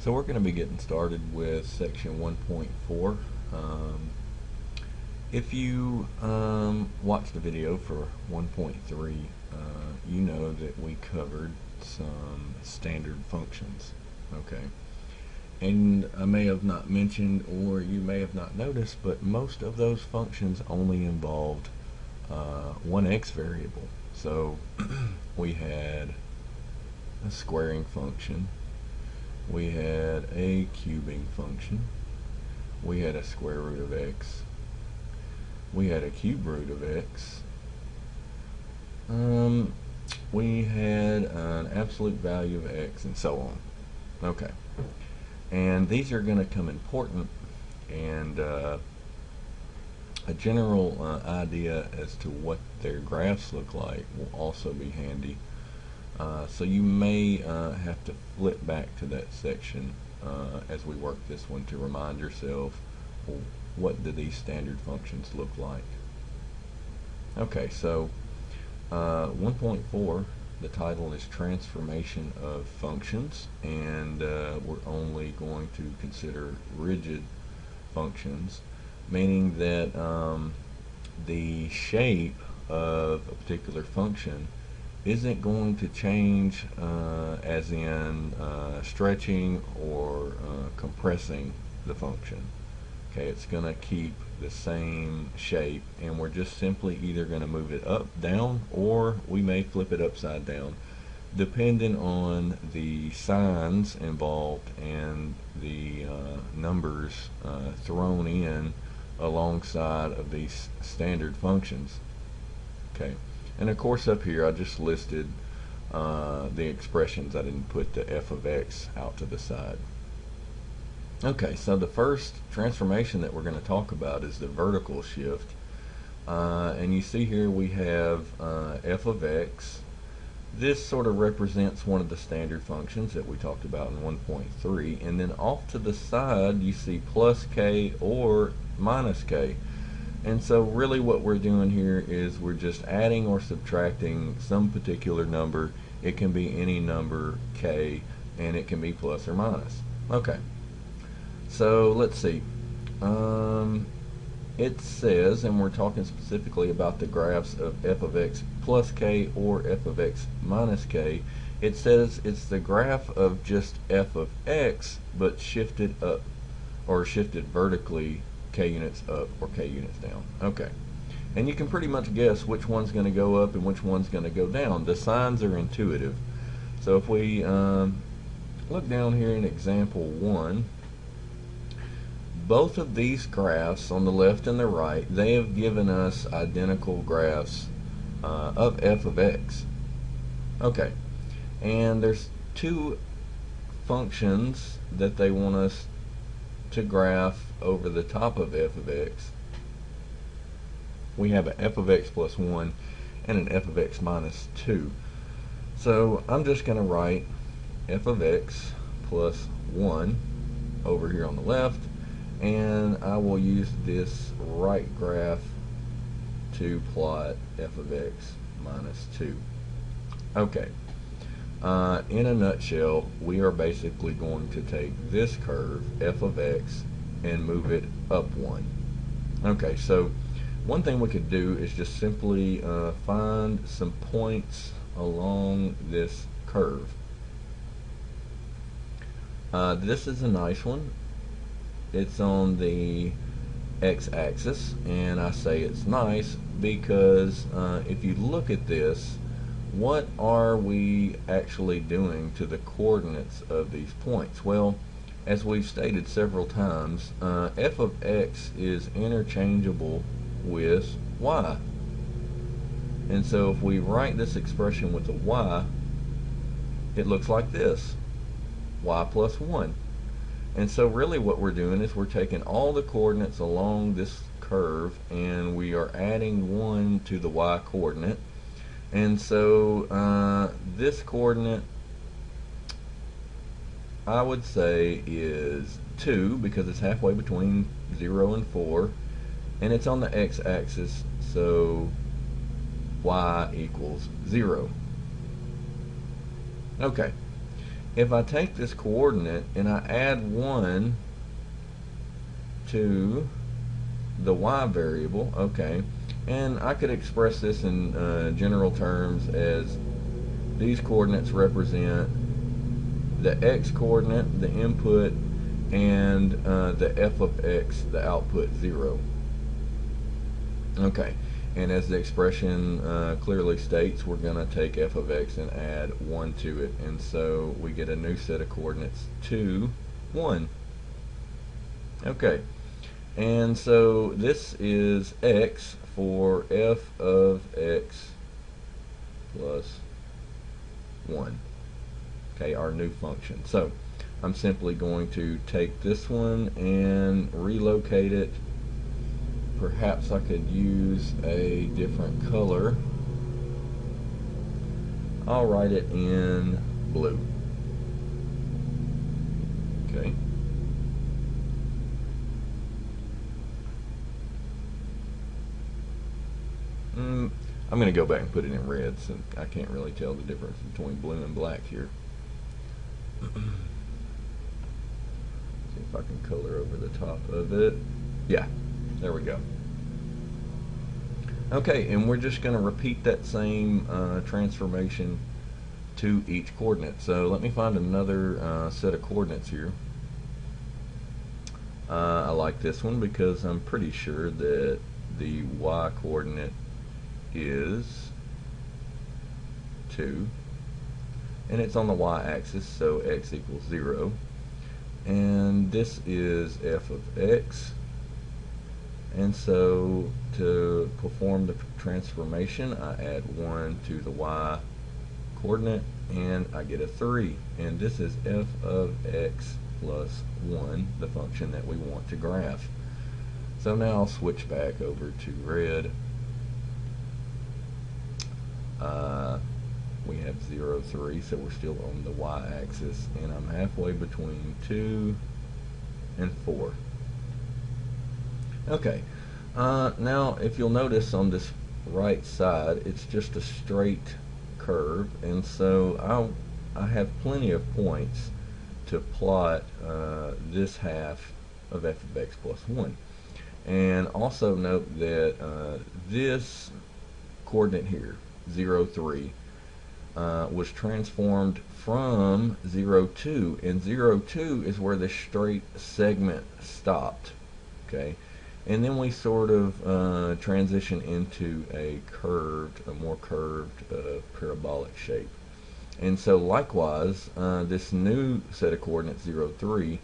So we're going to be getting started with section 1.4. If you watched the video for 1.3, you know that we covered some standard functions. Okay. And I may have not mentioned, or you may have not noticed, but most of those functions only involved one x variable. So we had a squaring function, we had a cubing function, we had a square root of x, we had a cube root of x, we had an absolute value of x, and so on. Okay. And these are going to come important, and a general idea as to what their graphs look like will also be handy. So you may have to flip back to that section as we work this one to remind yourself, well, what do these standard functions look like? Okay, so 1.4, the title is Transformation of Functions, and we're only going to consider rigid functions, meaning that the shape of a particular function isn't going to change as in stretching or compressing the function. Okay, it's going to keep the same shape, and we're just simply either going to move it up, down, or we may flip it upside down, depending on the signs involved and the numbers thrown in alongside of these standard functions. Okay, and of course up here I just listed the expressions. I didn't put the f of x out to the side. Okay, so the first transformation that we're going to talk about is the vertical shift. And you see here we have f of x. This sort of represents one of the standard functions that we talked about in 1.3. And then off to the side you see plus k or minus k. And so really what we're doing here is we're just adding or subtracting some particular number. It can be any number k, and it can be plus or minus. Okay. So let's see. It says, and we're talking specifically about the graphs of f of x plus k or f of x minus k. It says it's the graph of just f of x, but shifted up, or shifted vertically, k units up or k units down. Okay. And you can pretty much guess which one's going to go up and which one's going to go down. The signs are intuitive. So if we look down here in example 1, both of these graphs on the left and the right, they have given us identical graphs of f of x. Okay, and there's two functions that they want us to graph over the top of f of x. We have an f of x plus 1 and an f of x minus 2. So I'm just going to write f of x plus 1 over here on the left, and I will use this right graph to plot f of x minus 2. Okay, in a nutshell, we are basically going to take this curve, f of x, and move it up 1. Okay, so one thing we could do is just simply find some points along this curve. This is a nice one. It's on the x-axis, and I say it's nice because if you look at this, what are we actually doing to the coordinates of these points? Well, as we've stated several times, f of x is interchangeable with y. And so if we write this expression with a y, it looks like this, y plus 1. And so really what we're doing is we're taking all the coordinates along this curve and we are adding 1 to the y coordinate. And so this coordinate, I would say, is 2 because it's halfway between 0 and 4, and it's on the x-axis, so y equals 0. Okay, if I take this coordinate and I add 1 to the y variable, okay, and I could express this in general terms as these coordinates represent the x coordinate, the input, and the f of x, the output, 0. Okay, and as the expression clearly states, we're going to take f of x and add 1 to it, and so we get a new set of coordinates, 2, 1. Okay, and so this is x for f of x plus 1. Okay, our new function. So I'm simply going to take this one and relocate it. Perhaps I could use a different color. I'll write it in blue. Okay. I'm going to go back and put it in red since I can't really tell the difference between blue and black here. See if I can color over the top of it. Yeah, there we go. Okay, and we're just going to repeat that same transformation to each coordinate. So let me find another set of coordinates here. I like this one because I'm pretty sure that the y coordinate is 2, and it's on the y-axis, so x equals 0, and this is f of x, and so to perform the transformation I add 1 to the y coordinate and I get a 3, and this is f of x plus 1, the function that we want to graph. So now I'll switch back over to red. We have 0, 3, so we're still on the y-axis, and I'm halfway between 2 and 4. Okay, now if you'll notice on this right side, it's just a straight curve, and so I have plenty of points to plot this half of f of x plus 1. And also note that this coordinate here, 0, 3, was transformed from 0, 2, and 0, 2 is where the straight segment stopped. Okay, and then we sort of transition into a more curved parabolic shape. And so likewise, this new set of coordinates, 0, 3,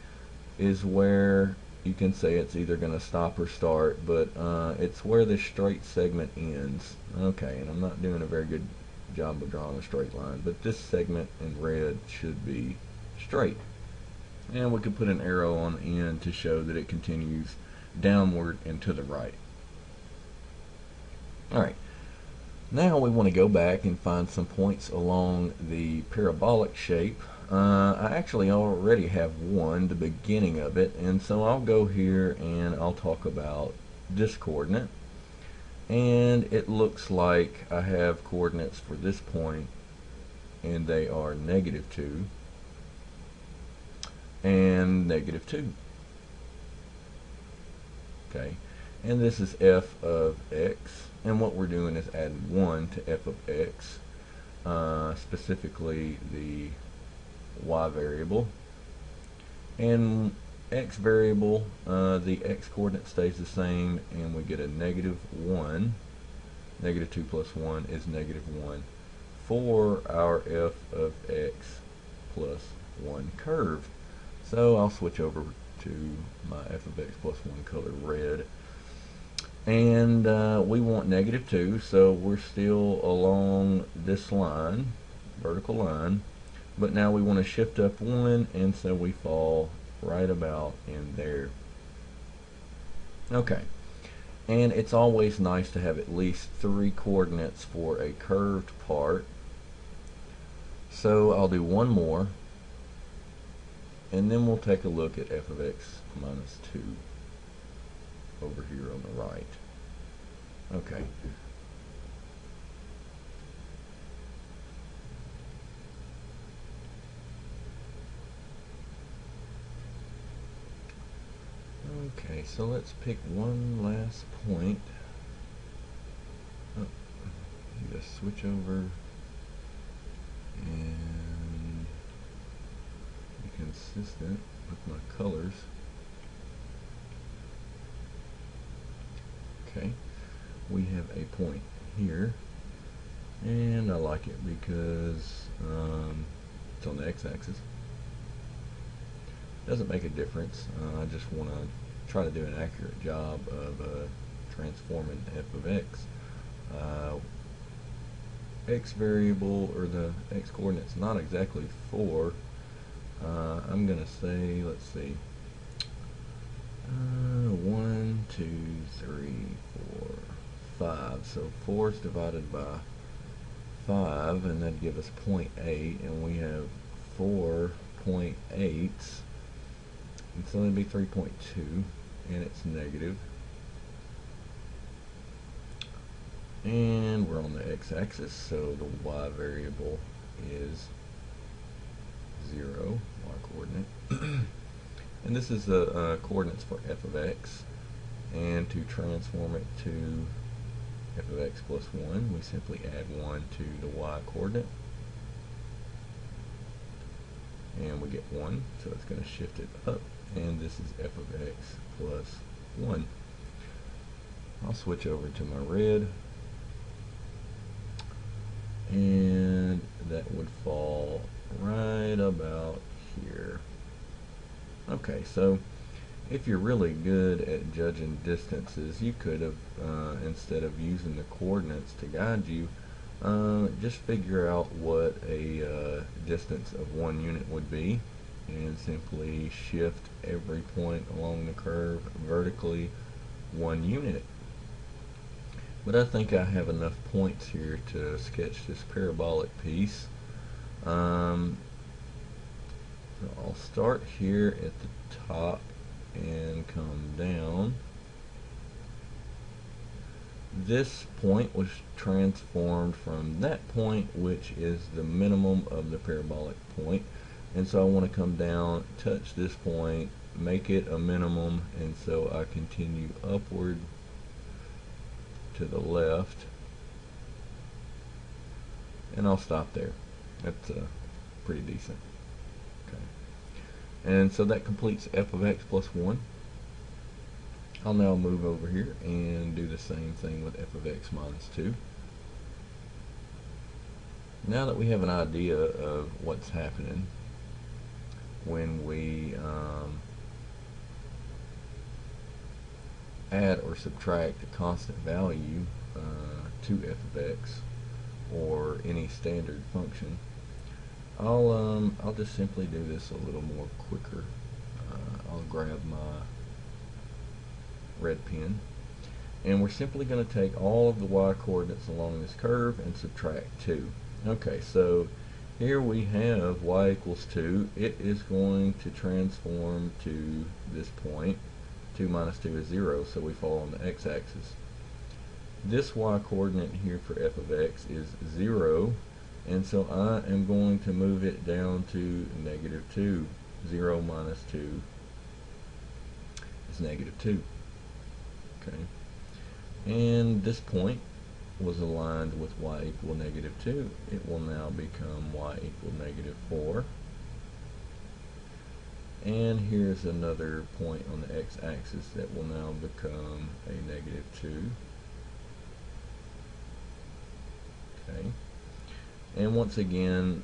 is where you can say it's either going to stop or start, but it's where the straight segment ends. Okay, and I'm not doing a very good job of drawing a straight line, but this segment in red should be straight. And we could put an arrow on the end to show that it continues downward and to the right. Alright, now we want to go back and find some points along the parabolic shape. I actually already have one, the beginning of it, and so I'll go here and I'll talk about this coordinate. And it looks like I have coordinates for this point, and they are -2 and -2. Okay, and this is f of x, and what we're doing is adding 1 to f of x, specifically the y variable, and x variable, the x coordinate stays the same, and we get a -1. -2 plus 1 is -1 for our f of x plus 1 curve. So I'll switch over to my f of x plus 1 color, red, and we want -2, so we're still along this line, vertical line, but now we want to shift up 1, and so we fall right about in there. Okay, and it's always nice to have at least 3 coordinates for a curved part, so I'll do one more, and then we'll take a look at f of x minus 2 over here on the right. Okay. Okay, so let's pick one last point. Oh, just switch over and be consistent with my colors. Okay, we have a point here, and I like it because it's on the x-axis. Doesn't make a difference. I just want to try to do an accurate job of transforming f of x. X variable, or the x coordinate's not exactly 4. I'm going to say, let's see, 1, 2, 3, 4, 5. So 4 is divided by 5, and that'd give us 0.8, and we have 4.8, and so that'd be 3.2, and it's negative. And we're on the x-axis, so the y variable is 0, y coordinate. And this is the coordinates for f of x. And to transform it to f of x plus 1, we simply add 1 to the y coordinate. And we get 1, so it's going to shift it up. And this is f of x plus 1. I'll switch over to my red. And that would fall right about here. Okay, so if you're really good at judging distances, you could have, instead of using the coordinates to guide you, just figure out what a distance of 1 unit would be, and simply shift every point along the curve vertically 1 unit. But I think I have enough points here to sketch this parabolic piece. So I'll start here at the top and come down. This point was transformed from that point, which is the minimum of the parabolic point, and so I want to come down, touch this point, make it a minimum, and so I continue upward to the left, and I'll stop there. That's pretty decent. Okay, and so that completes f of x plus 1. I'll now move over here and do the same thing with f of x minus 2. Now that we have an idea of what's happening when we add or subtract a constant value to f of x or any standard function, I'll just simply do this a little more quicker. I'll grab my red pen, and we're simply going to take all of the y coordinates along this curve and subtract 2. Okay, so here we have y equals 2. It is going to transform to this point. 2 minus 2 is 0, so we fall on the x-axis. This y coordinate here for f of x is 0, and so I am going to move it down to negative 2. 0 minus 2 is negative 2. Okay, and this point was aligned with y equal negative 2. It will now become y equal negative 4. And here's another point on the x-axis that will now become a negative 2. Okay, and once again,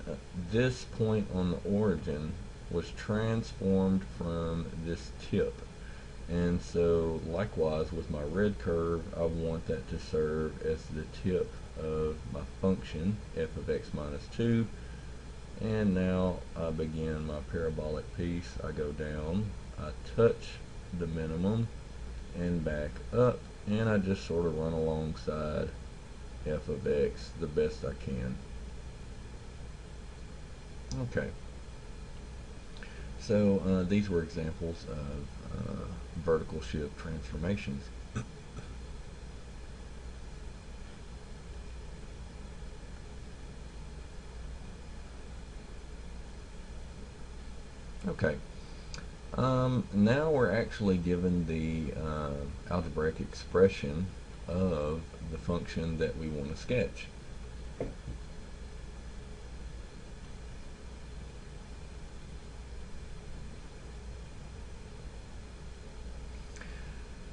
this point on the origin was transformed from this tip, and so likewise with my red curve, I want that to serve as the tip of my function f of x minus 2. And now I begin my parabolic piece. I go down, I touch the minimum and back up, and I just sort of run alongside f of x the best I can. Okay, so these were examples of vertical shift transformations. Okay, Now we're actually given the algebraic expression of the function that we want to sketch.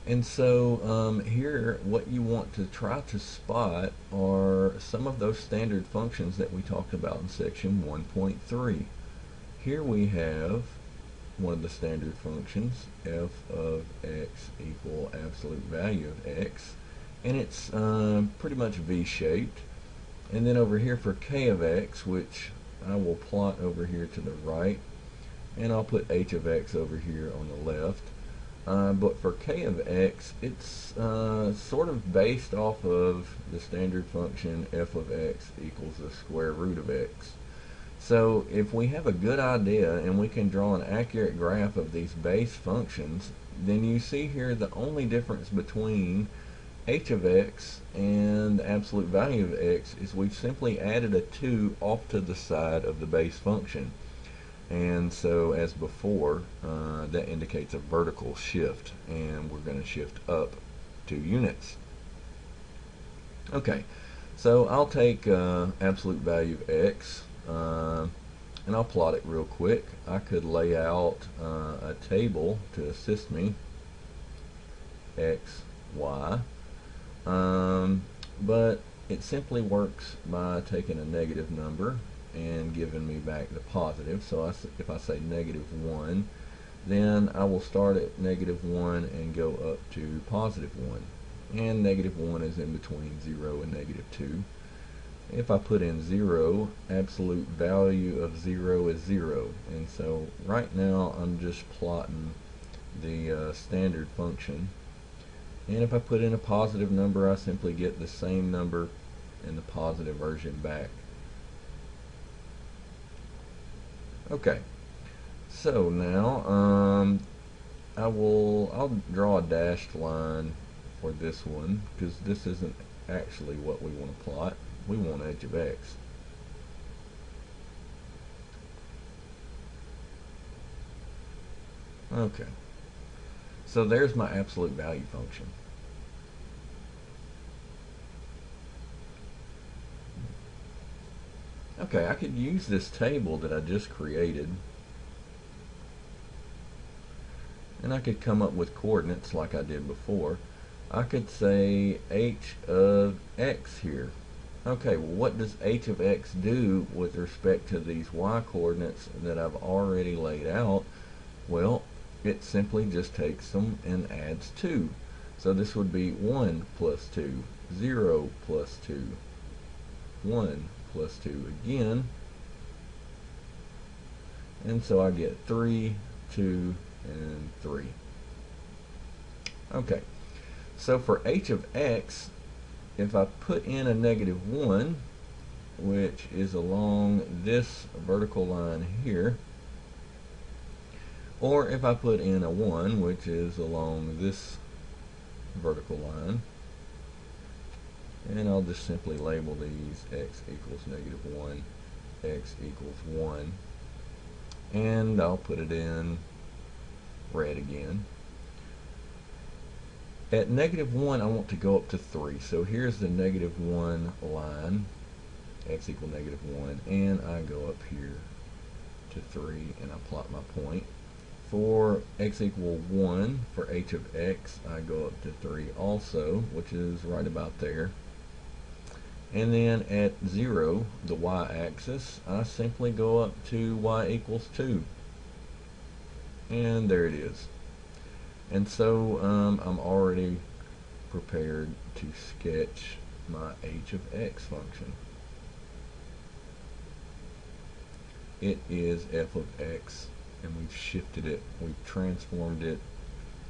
And so here what you want to try to spot are some of those standard functions that we talked about in section 1.3. Here we have one of the standard functions, f of x equal absolute value of x, and it's pretty much v-shaped. And then over here for k of x, which I will plot over here to the right, and I'll put h of x over here on the left. But for k of x, it's sort of based off of the standard function f of x equals the square root of x. So if we have a good idea and we can draw an accurate graph of these base functions, then you see here the only difference between h of x and the absolute value of x is we've simply added a 2 off to the side of the base function. And so as before, that indicates a vertical shift, and we're going to shift up 2 units. Okay, so I'll take absolute value of x, and I'll plot it real quick. I could lay out a table to assist me, x, y, but it simply works by taking a negative number and giving me back the positive. So if I say -1, then I will start at -1 and go up to +1. And -1 is in between 0 and -2. If I put in 0, absolute value of 0 is 0. And so right now I'm just plotting the standard function. And if I put in a positive number, I simply get the same number in the positive version back. Okay, so now I'll draw a dashed line for this one, because this isn't actually what we want to plot. We want h of x. Okay, so there's my absolute value function. Okay, I could use this table that I just created, and I could come up with coordinates like I did before. I could say h of x here. Okay, well, what does h of x do with respect to these y coordinates that I've already laid out? Well, it simply just takes them and adds 2. So this would be 1 plus 2, 0 plus 2, 1 plus 2 again, and so I get 3, 2, and 3. Okay, so for h of x, if I put in a -1, which is along this vertical line here, or if I put in a 1, which is along this vertical line, and I'll just simply label these x equals -1, x equals 1, and I'll put it in red again. At -1, I want to go up to 3, so here's the -1 line, x equal -1, and I go up here to 3, and I plot my point. For x equal 1, for h of x, I go up to 3 also, which is right about there. And then at 0, the y-axis, I simply go up to y equals 2. And there it is. And so I'm already prepared to sketch my h of x function. It is f of x, and we've shifted it, we've transformed it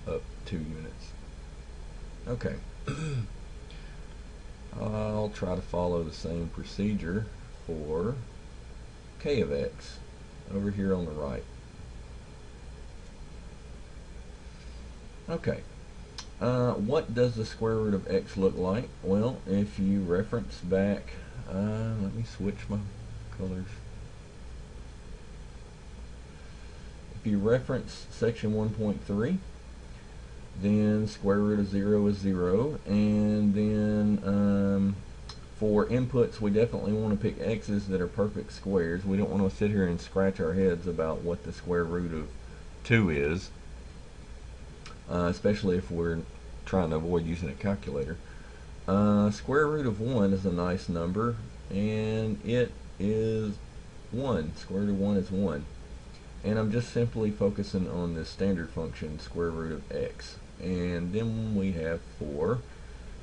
up 2 units. Okay. I'll try to follow the same procedure for k of x over here on the right. Okay, what does the square root of x look like? Well, if you reference back, let me switch my colors. if you reference section 1.3, then square root of 0 is 0, and then for inputs we definitely want to pick x's that are perfect squares. We don't want to sit here and scratch our heads about what the square root of 2 is, especially if we're trying to avoid using a calculator. Square root of 1 is a nice number, and it is 1. Square root of 1 is 1. And I'm just simply focusing on this standard function, square root of x. And then we have 4.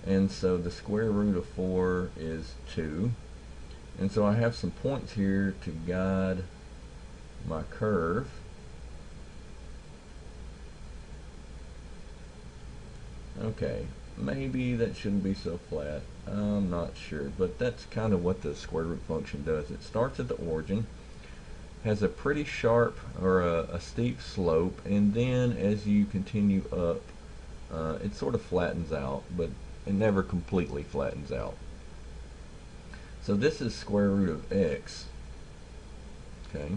And so the square root of 4 is 2. And so I have some points here to guide my curve. Okay, maybe that shouldn't be so flat. I'm not sure, but that's kind of what the square root function does. It starts at the origin, has a pretty sharp or a steep slope, and then as you continue up, it sort of flattens out, but it never completely flattens out. So this is square root of x. Okay.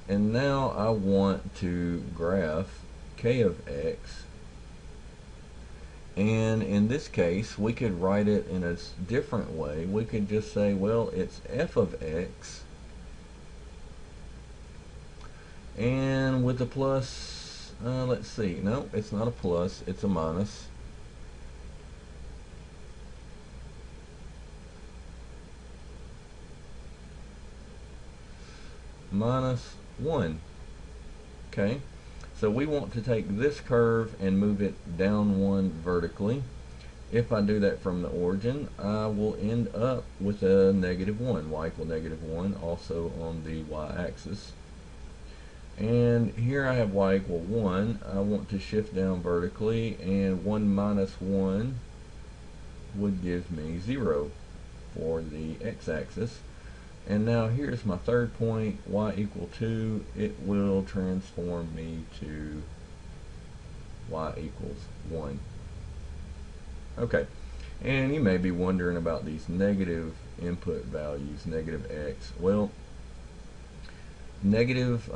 And now I want to graph k of x, and in this case we could write it in a different way. We could just say, well, it's f of x, and with the plus, let's see, no, it's not a plus, it's a minus. Minus 1. Okay, so we want to take this curve and move it down 1 vertically. If I do that from the origin, I will end up with a negative 1, y equal negative 1, also on the y-axis. And here I have y equal 1. I want to shift down vertically, and 1 minus 1 would give me 0 for the x-axis. And now here's my third point, y equal 2. It will transform me to y equals 1. Okay, and you may be wondering about these negative input values, negative x. Well, negative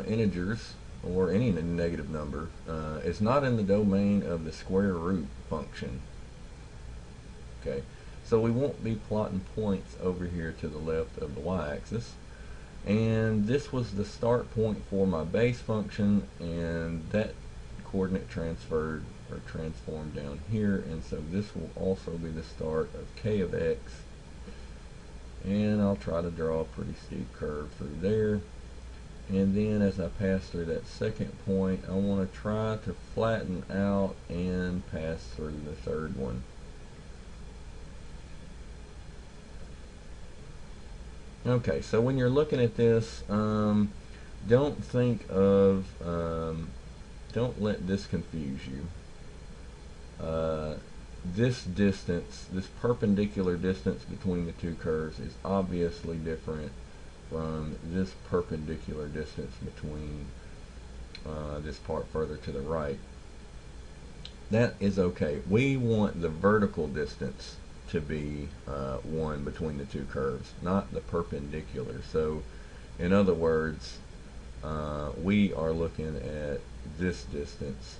integers, or any negative number, is not in the domain of the square root function. Okay. So we won't be plotting points over here to the left of the y-axis. And this was the start point for my base function, and that coordinate transferred or transformed down here, and so this will also be the start of k of x. And I'll try to draw a pretty steep curve through there. And then as I pass through that second point, I want to try to flatten out and pass through the third one. Okay, so when you're looking at this, don't let this confuse you. This distance, this perpendicular distance between the two curves is obviously different from this perpendicular distance between this part further to the right. That is okay. We want the vertical distance to be 1 between the two curves, not the perpendicular. So in other words, we are looking at this distance.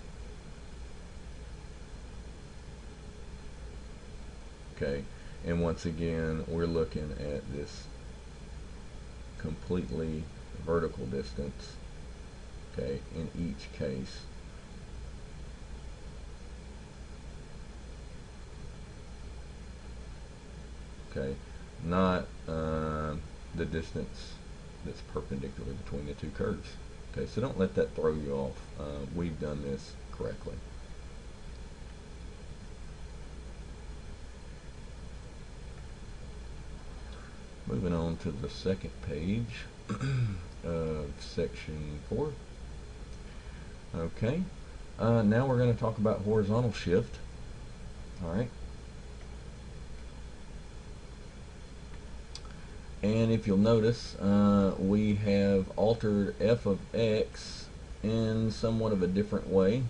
Okay, and once again we're looking at this completely vertical distance, okay, in each case. Okay, not the distance that's perpendicular between the two curves. Okay, so don't let that throw you off. We've done this correctly. Moving on to the second page of section 4. Okay, now we're going to talk about horizontal shift. Alright. And if you'll notice, we have altered f of x in somewhat of a different way.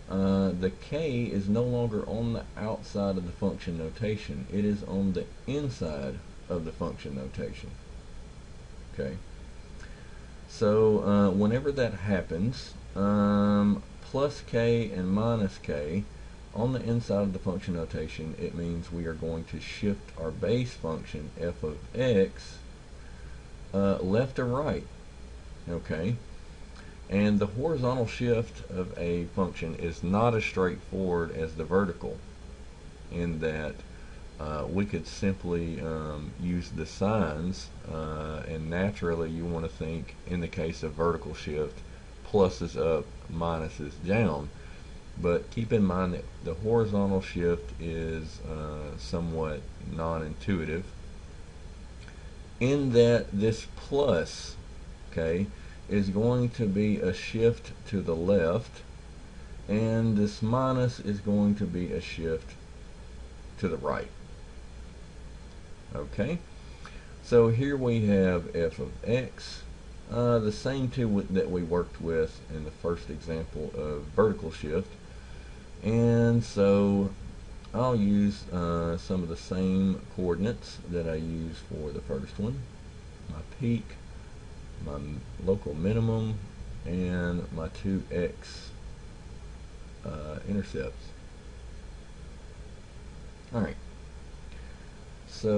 the k is no longer on the outside of the function notation. It is on the inside of the function notation. Okay. So whenever that happens, plus k and minus k on the inside of the function notation, it means we are going to shift our base function f of x left or right. Okay. And the horizontal shift of a function is not as straightforward as the vertical, in that we could simply use the signs, and naturally you want to think, in the case of vertical shift, plus is up, minus is down. But keep in mind that the horizontal shift is somewhat non-intuitive, in that this plus, okay, is going to be a shift to the left, and this minus is going to be a shift to the right. Okay, so here we have f of x, the same two that we worked with in the first example of vertical shift, and so I'll use some of the same coordinates that I used for the first one: my peak, my local minimum, and my 2x intercepts. Alright, so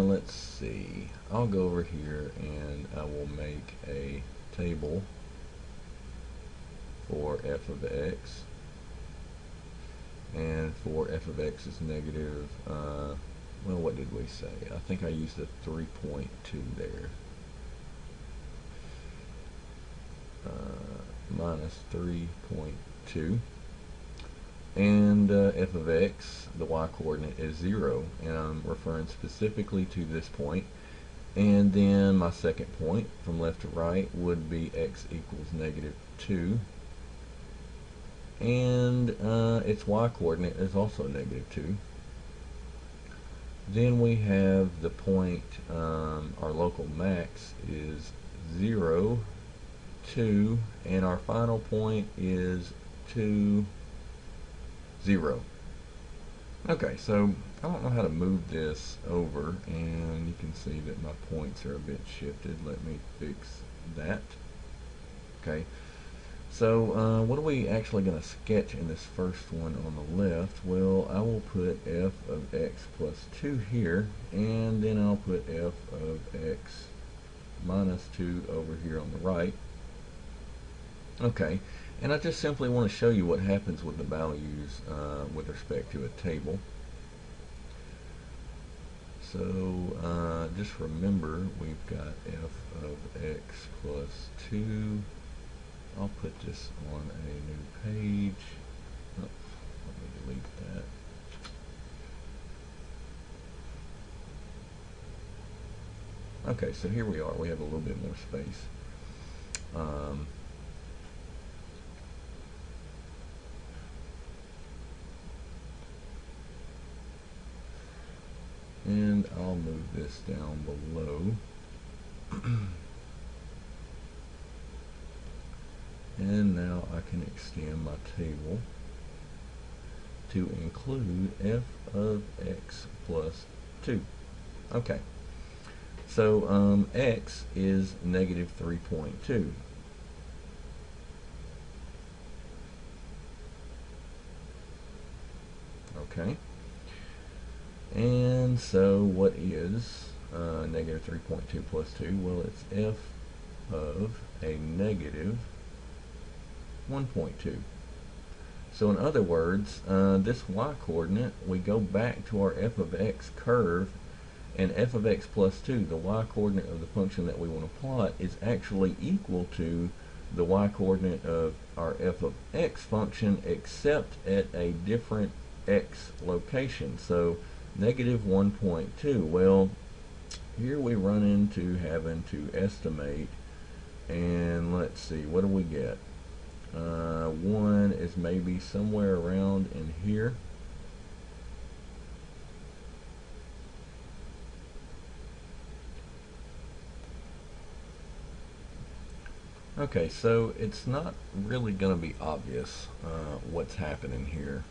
let's see. I'll go over here and I will make a table for f of x. And for f of x is negative, well, what did we say? I think I used a 3.2 there. Minus 3.2. And f of x, the y coordinate, is 0. And I'm referring specifically to this point. And then my second point from left to right would be x equals negative 2. And its y coordinate is also negative 2. Then we have the point, our local max is 0, 2, and our final point is 2, 0. Okay, so I don't know how to move this over, and you can see that my points are a bit shifted. Let me fix that. Okay. So what are we actually going to sketch in this first one on the left? Well, I will put f of x plus 2 here, and then I'll put f of x minus 2 over here on the right. Okay, and I just simply want to show you what happens with the values with respect to a table. So just remember, we've got f of x plus 2. I'll put this on a new page. Oh, let me delete that. Okay, so here we are. We have a little bit more space. And I'll move this down below. And now I can extend my table to include f of x plus 2. Okay, so x is negative 3.2. Okay, and so what is negative 3.2 plus 2? Well, it's f of a negative 1.2. So in other words, this y coordinate, we go back to our f of x curve, and f of x plus 2, the y coordinate of the function that we want to plot, is actually equal to the y coordinate of our f of x function, except at a different x location. So negative 1.2. Well, here we run into having to estimate, and let's see, what do we get? 1 is maybe somewhere around in here. Okay, so it's not really going to be obvious what's happening here.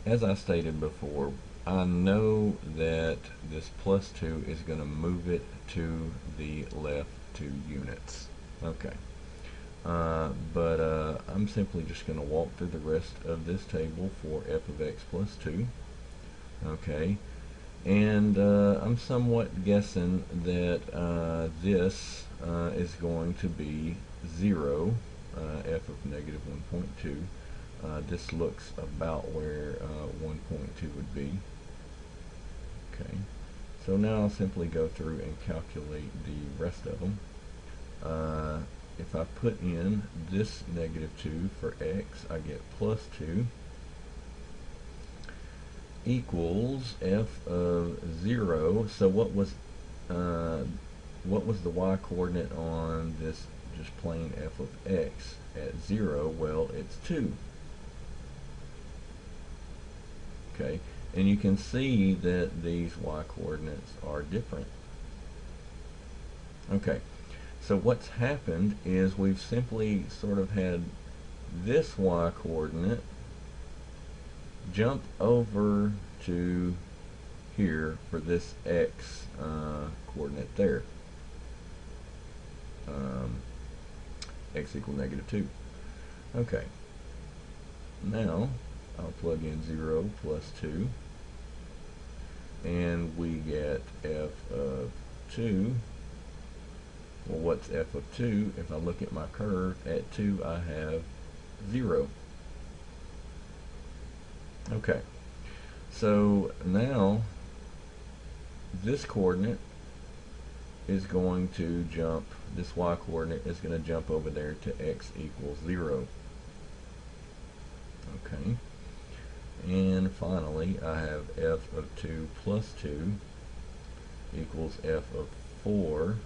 As I stated before, I know that this plus 2 is going to move it to the left 2 units. Okay. But I'm simply just going to walk through the rest of this table for f of x plus 2. Okay. And I'm somewhat guessing that this is going to be 0, f of negative 1.2. This looks about where 1.2 would be. Okay, so now I'll simply go through and calculate the rest of them. If I put in this negative 2 for x, I get plus 2 equals f of 0. So what was the y coordinate on this just plain f of x at 0? Well, it's 2. Okay, and you can see that these y coordinates are different. Okay, so what's happened is we've simply sort of had this y coordinate jump over to here for this x coordinate there. X equal negative 2. Okay, now I'll plug in 0 plus 2, and we get f of 2. Well, what's f of 2? If I look at my curve, at 2 I have 0. Okay, so now this coordinate is going to jump, this y coordinate is going to jump over there to x equals 0. Okay, and finally I have f of 2 plus 2 equals f of 4.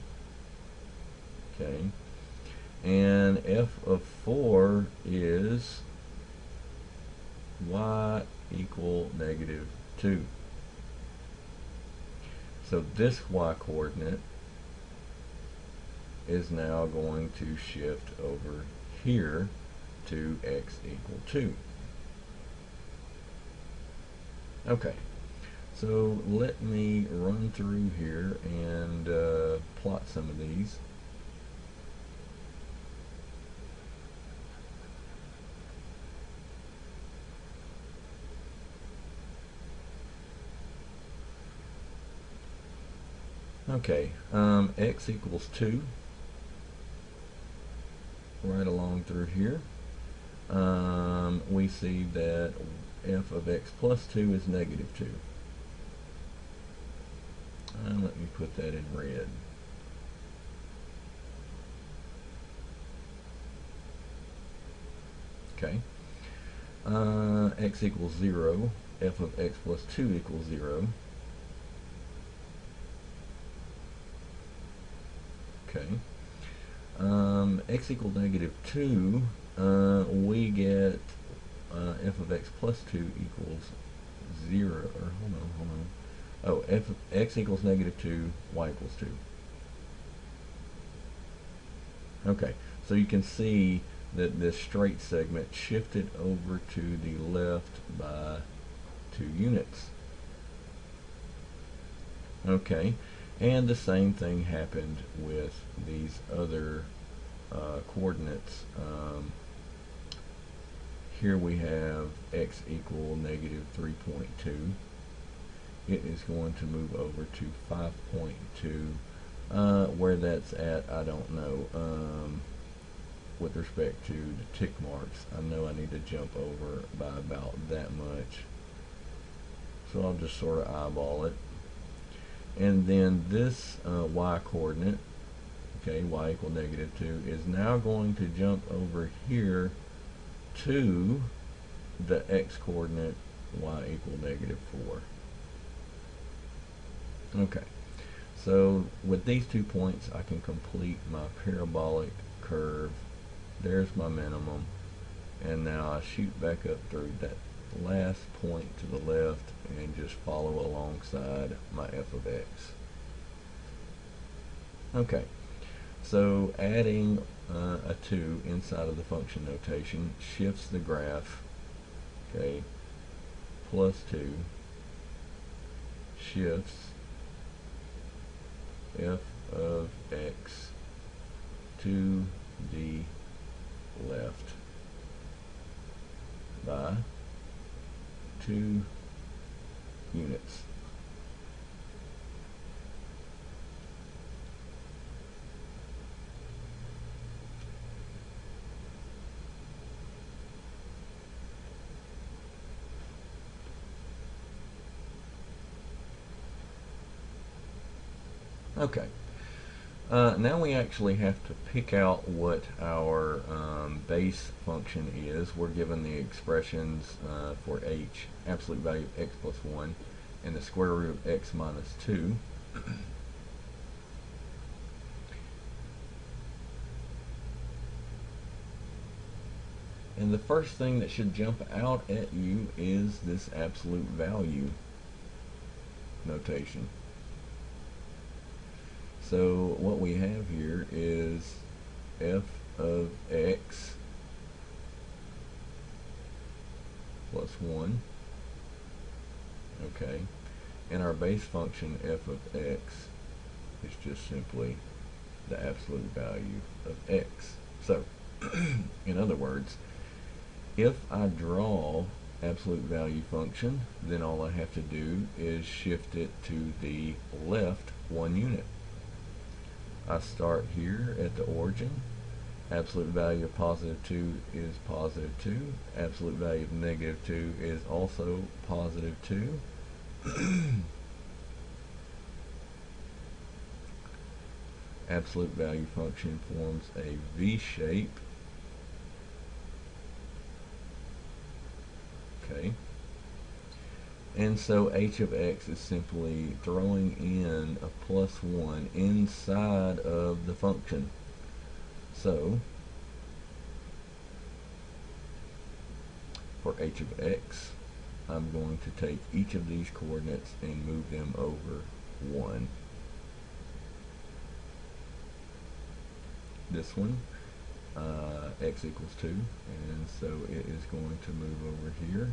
Okay, and f of 4 is y equal negative 2. So this y coordinate is now going to shift over here to x equal 2. Okay, so let me run through here and plot some of these. Okay, x equals 2 right along through here. We see that f of x plus 2 is negative 2. Let me put that in red. Okay, x equals 0, f of x plus 2 equals 0. Okay, x equals negative 2, we get f of x plus 2 equals 0, or hold on. Oh, f of x equals negative 2, y equals 2. Okay, so you can see that this straight segment shifted over to the left by 2 units. Okay, and the same thing happened with these other coordinates. Here we have x equal negative 3.2. It is going to move over to 5.2. Where that's at, I don't know. With respect to the tick marks, I know I need to jump over by about that much. So I'll just sort of eyeball it. And then this y coordinate, okay, y equal negative 2, is now going to jump over here to the x coordinate, y equal negative 4. Okay, so with these 2 points I can complete my parabolic curve. There's my minimum, and now I shoot back up through that last point to the left and just follow alongside my f of x. Okay, So adding a 2 inside of the function notation shifts the graph, okay, plus 2 shifts f of x to the left by 2 units. Okay. Now we actually have to pick out what our base function is. We're given the expressions for h, absolute value of x plus 1, and the square root of x minus 2. And the first thing that should jump out at you is this absolute value notation. So what we have here is f of x plus 1, okay, and our base function f of x is just simply the absolute value of x. So in other words, if I draw absolute value function, then all I have to do is shift it to the left 1 unit. I start here at the origin. Absolute value of positive 2 is positive 2. Absolute value of negative 2 is also positive 2. Absolute value function forms a V shape. Okay. And so h of x is simply throwing in a plus 1 inside of the function. So for h of x, I'm going to take each of these coordinates and move them over 1. This one, x equals 2, and so it is going to move over here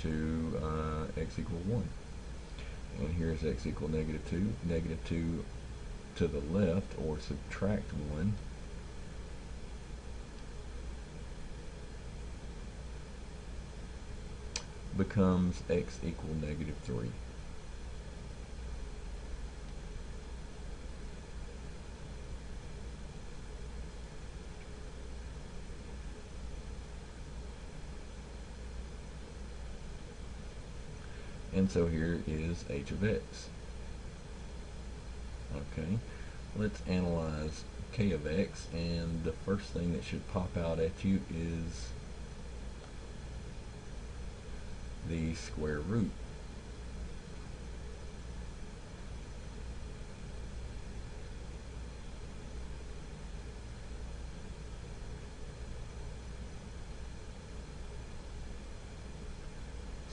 to x equal 1. And here's x equal negative 2. Negative 2 to the left, or subtract 1, becomes x equal negative 3. And so here is h of x. Okay, let's analyze k of x, and the first thing that should pop out at you is the square root.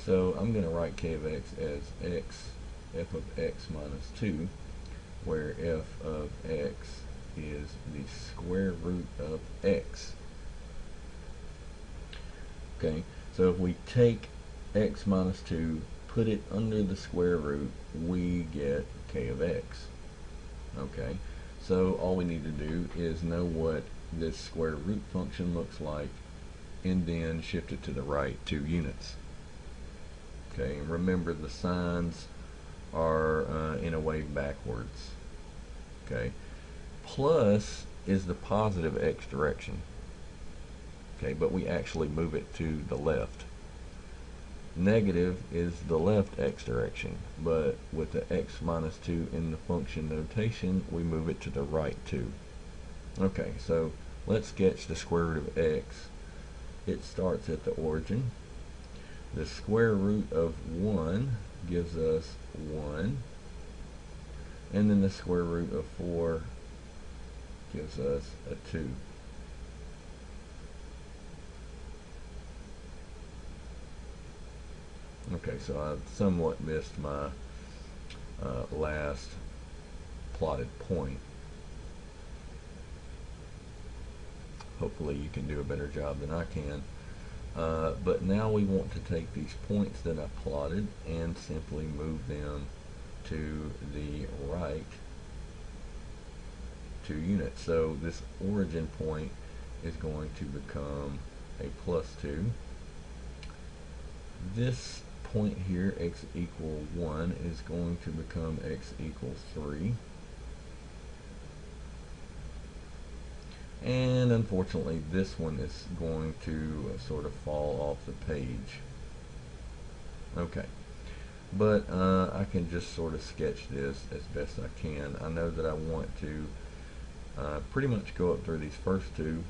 So I'm going to write k of x as x, f of x minus 2, where f of x is the square root of x. Okay, so if we take x minus 2, put it under the square root, we get k of x. Okay, so all we need to do is know what this square root function looks like, and then shift it to the right 2 units. Okay, and remember the signs are in a way backwards. Okay, plus is the positive x direction. Okay, but we actually move it to the left. Negative is the left x direction, but with the x minus 2 in the function notation, we move it to the right 2. Okay, so let's sketch the square root of x. It starts at the origin. The square root of 1 gives us 1, and then the square root of 4 gives us a 2. Okay, so I somewhat missed my last plotted point. Hopefully you can do a better job than I can. But now we want to take these points that I plotted and simply move them to the right 2 units. So this origin point is going to become a +2. This point here, x equal 1, is going to become x equals 3. And unfortunately this one is going to sort of fall off the page. Okay, but I can just sort of sketch this as best I can. I know that I want to pretty much go up through these first two,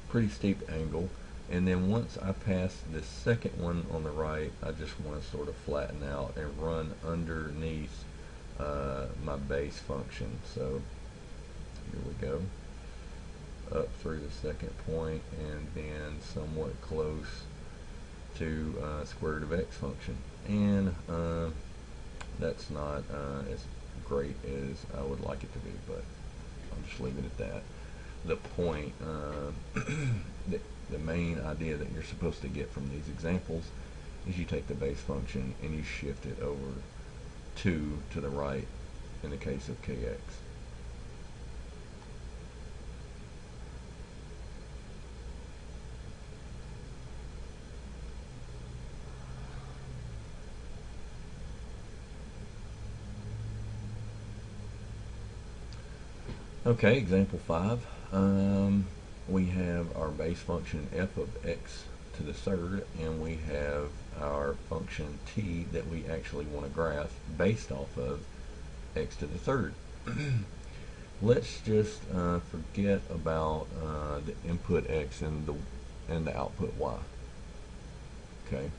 pretty steep angle, and then once I pass this second one on the right, I just want to sort of flatten out and run underneath my base function. So here we go, up through the second point and then somewhat close to square root of x function, and that's not as great as I would like it to be, but I'll just leave it at that. The point, the main idea that you're supposed to get from these examples is you take the base function and you shift it over 2 to the right in the case of kx. Okay, example 5. We have our base function f of x to the third, and we have our function t that we actually want to graph based off of x to the third. Let's just forget about the input x and the output y. Okay,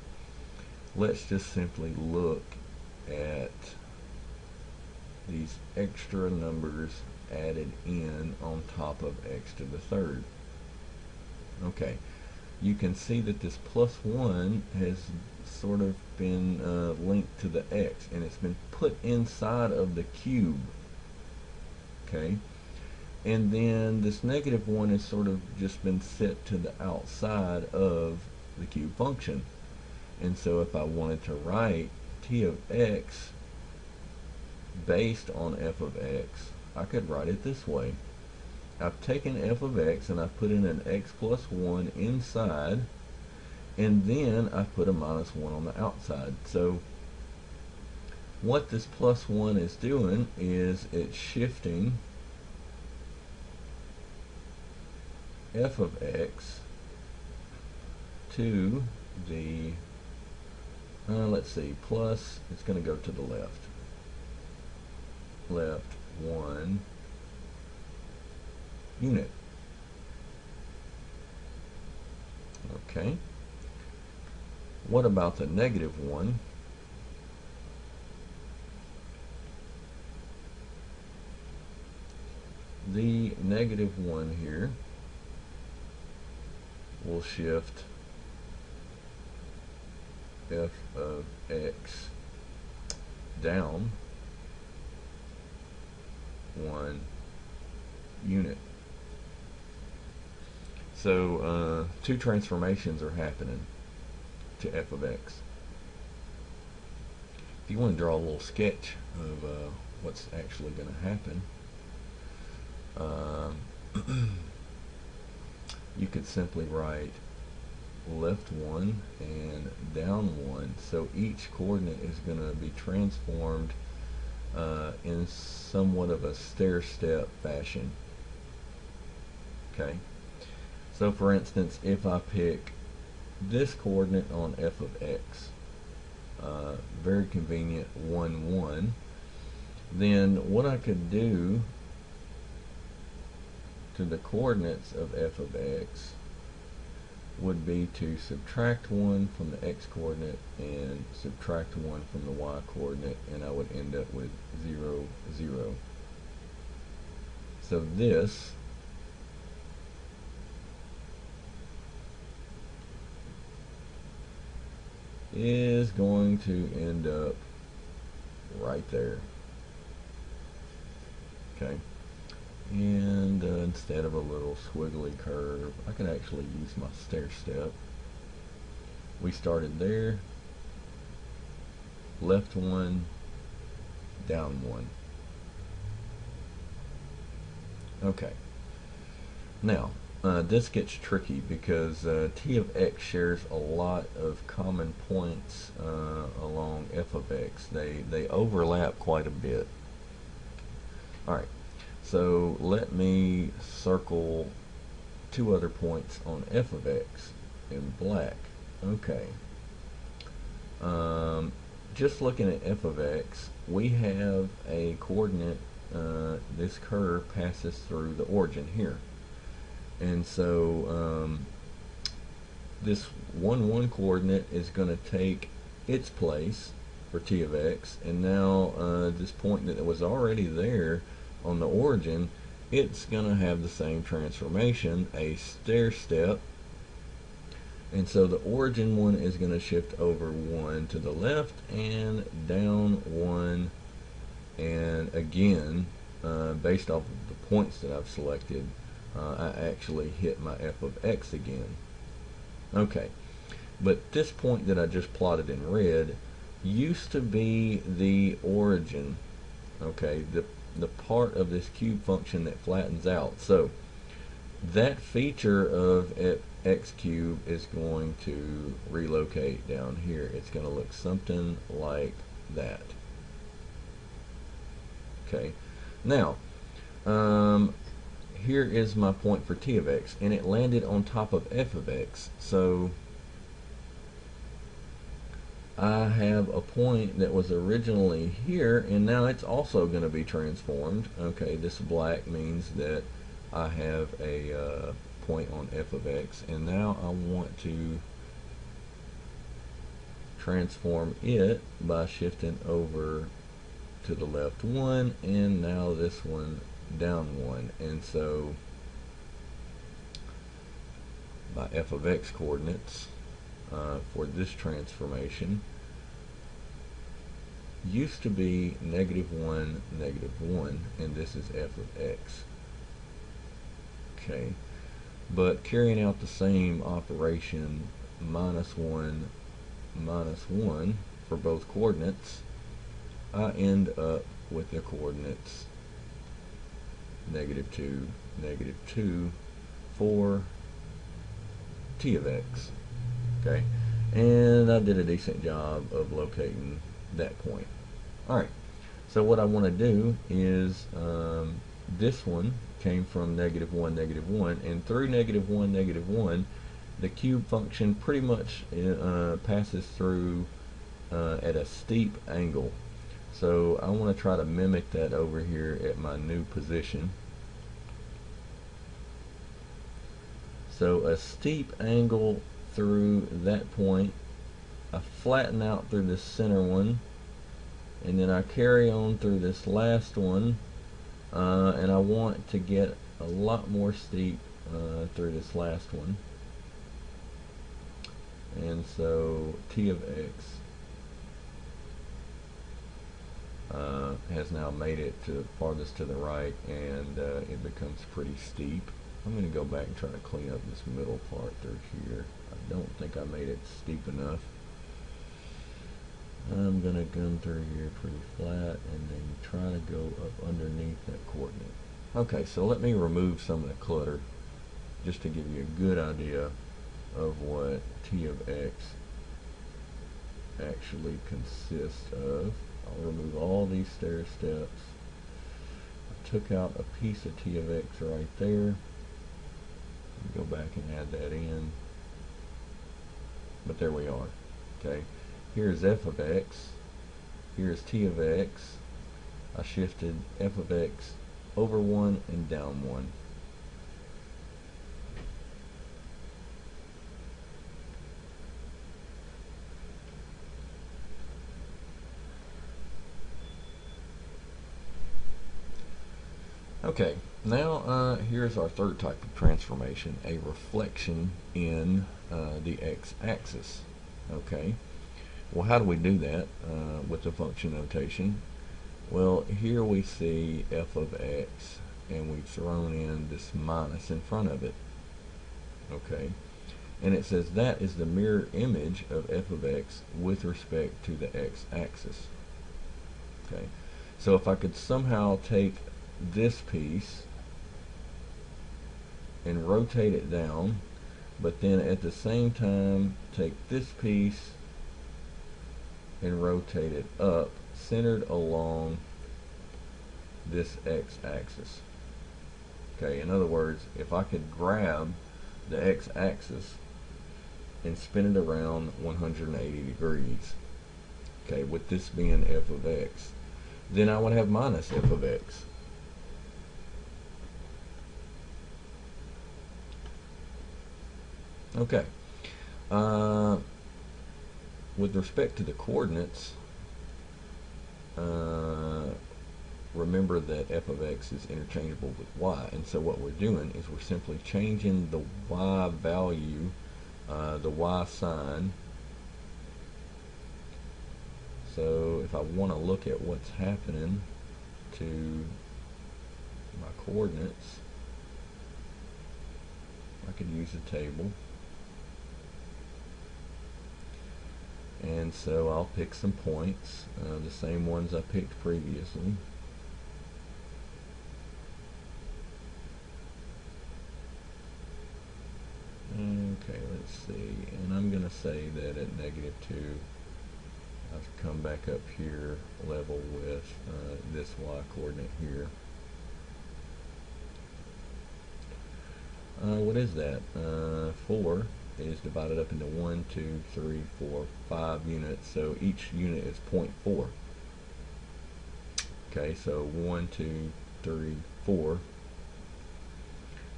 let's just simply look at these extra numbers added in on top of x to the third. Okay, you can see that this +1 has sort of been linked to the x, and it's been put inside of the cube. Okay, and then this -1 has sort of just been set to the outside of the cube function. And so if I wanted to write t of x based on f of x, I could write it this way. I've taken f of x and I've put in an x plus 1 inside, and then I've put a -1 on the outside. So what this +1 is doing is it's shifting f of x to the, let's see, plus, it's going to go to the left 1 unit. Okay, what about the -1? The -1 here will shift f of x down 1 unit. So two transformations are happening to f of x. If you want to draw a little sketch of what's actually going to happen, you could simply write left 1 and down 1. So each coordinate is going to be transformed in somewhat of a stair-step fashion. Okay, so for instance, if I pick this coordinate on f of x, very convenient 1 1, then what I could do to the coordinates of f of x would be to subtract 1 from the x coordinate and subtract 1 from the y coordinate, and I would end up with 0 0. So this is going to end up right there. Okay, and instead of a little squiggly curve, I can actually use my stair step. We started there, left one, down one. Okay, now this gets tricky because t of x shares a lot of common points along f of x. They overlap quite a bit. Alright, so let me circle two other points on f of x in black. Okay. Just looking at f of x, we have a coordinate, this curve passes through the origin here. And so this 1, 1 coordinate is going to take its place for t of x, and now this point that was already there on the origin, it's going to have the same transformation, a stair step. And so the origin one is going to shift over 1 to the left and down 1, and again, based off of the points that I've selected, I actually hit my f of x again. Okay, but this point that I just plotted in red used to be the origin. Okay, the part of this cube function that flattens out. So that feature of x cubed is going to relocate down here. It's going to look something like that. Okay, now here is my point for t of x, and it landed on top of f of x. So I have a point that was originally here, and now it's also going to be transformed. Okay, this black means that I have a point on f of x, and now I want to transform it by shifting over to the left 1, and now this one down 1. And so my f of x coordinates for this transformation used to be -1, -1, and this is f of x. Okay, but carrying out the same operation, -1, -1 for both coordinates, I end up with the coordinates -2, -2 for t of x. Okay, and I did a decent job of locating that point. Alright, so what I want to do is this one came from -1, -1, and through -1, -1, the cube function pretty much passes through at a steep angle. So I want to try to mimic that over here at my new position. So a steep angle through that point, I flatten out through this center one, and then I carry on through this last one, and I want to get a lot more steep through this last one. And so t of x has now made it to farthest to the right, and it becomes pretty steep. I'm going to go back and try to clean up this middle part through here. I don't think I made it steep enough. I'm going to gun through here pretty flat and then try to go up underneath that coordinate. Okay, so let me remove some of the clutter just to give you a good idea of what t of x actually consists of. I'll remove all these stair steps. I took out a piece of t of x right there. Go back and add that in. But there we are. Okay. Here's f of x. Here's t of x. I shifted f of x over 1 and down 1. Okay, now here's our third type of transformation, a reflection in the x-axis. Okay, well, how do we do that with the function notation? Well, here we see f of x, and we've thrown in this minus in front of it. Okay, and it says that is the mirror image of f of x with respect to the x-axis. Okay, so if I could somehow take this piece and rotate it down, but then at the same time take this piece and rotate it up, centered along this x-axis. Okay, in other words, if I could grab the x-axis and spin it around 180 degrees, okay, with this being f of x, then I would have minus f of x. Okay, with respect to the coordinates, remember that f of x is interchangeable with y, and so what we're doing is we're simply changing the y value, the y sign. So if I want to look at what's happening to my coordinates, I could use a table. And so I'll pick some points, the same ones I picked previously. Okay, let's see, and I'm going to say that at -2 I've come back up here level with this y coordinate here. What is that? 4 is divided up into 1, 2, 3, 4, 5 units, so each unit is 0.4. Okay, so 1, 2, 3, 4.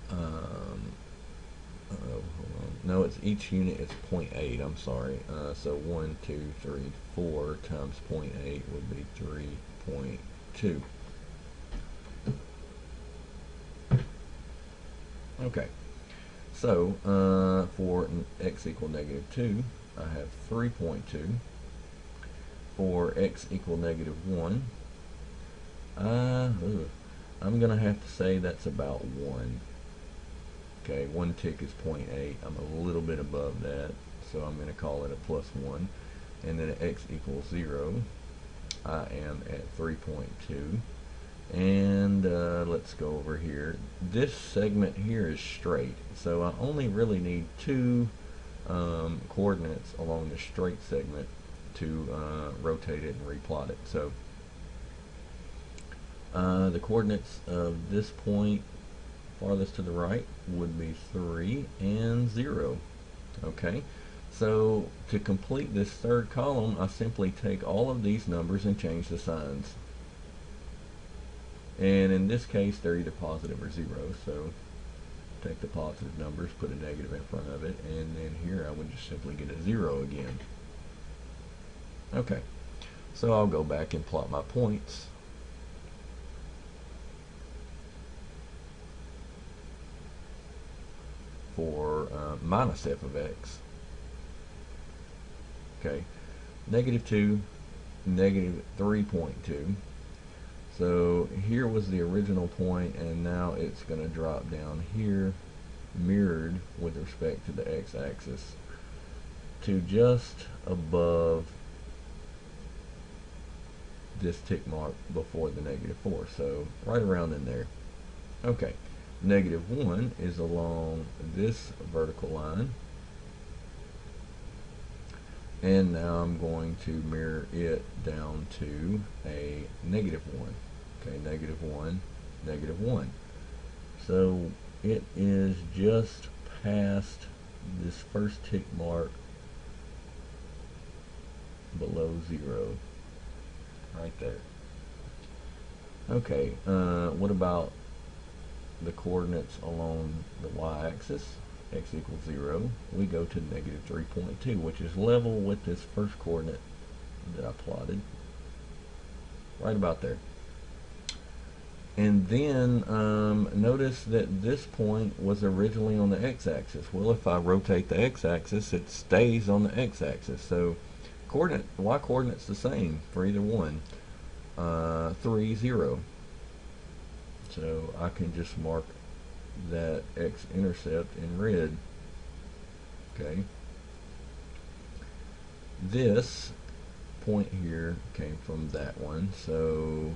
Hold on. No, it's each unit is 0.8. I'm sorry. So 1, 2, 3, 4 times 0.8 would be 3.2. Okay. So for x equal -2, I have 3.2. For x equal -1, I'm going to have to say that's about 1. Okay, 1 tick is 0.8. I'm a little bit above that, so I'm going to call it a +1. And then at x equals 0, I am at 3.2. And let's go over here. This segment here is straight, so I only really need 2 coordinates along the straight segment to rotate it and replot it. So the coordinates of this point farthest to the right would be 3 and 0. Okay, so to complete this third column, I simply take all of these numbers and change the signs. And in this case, they're either positive or 0, so take the positive numbers, put a negative in front of it, and then here I would just simply get a 0 again. Okay, so I'll go back and plot my points. For minus f of x. Okay, -2, -3.2. So here was the original point, and now it's going to drop down here, mirrored with respect to the x-axis, to just above this tick mark before the -4. So right around in there. Okay. -1 is along this vertical line, and now I'm going to mirror it down to a -1. Okay, -1, -1. So it is just past this first tick mark below 0, right there. Okay, what about the coordinates along the y-axis? X equals 0. We go to -3.2, which is level with this first coordinate that I plotted, right about there. And then notice that this point was originally on the x-axis. Well, if I rotate the x-axis, it stays on the x-axis. So y coordinate's the same for either one. 3, 0. So I can just mark that x-intercept in red. Okay. This point here came from that one, so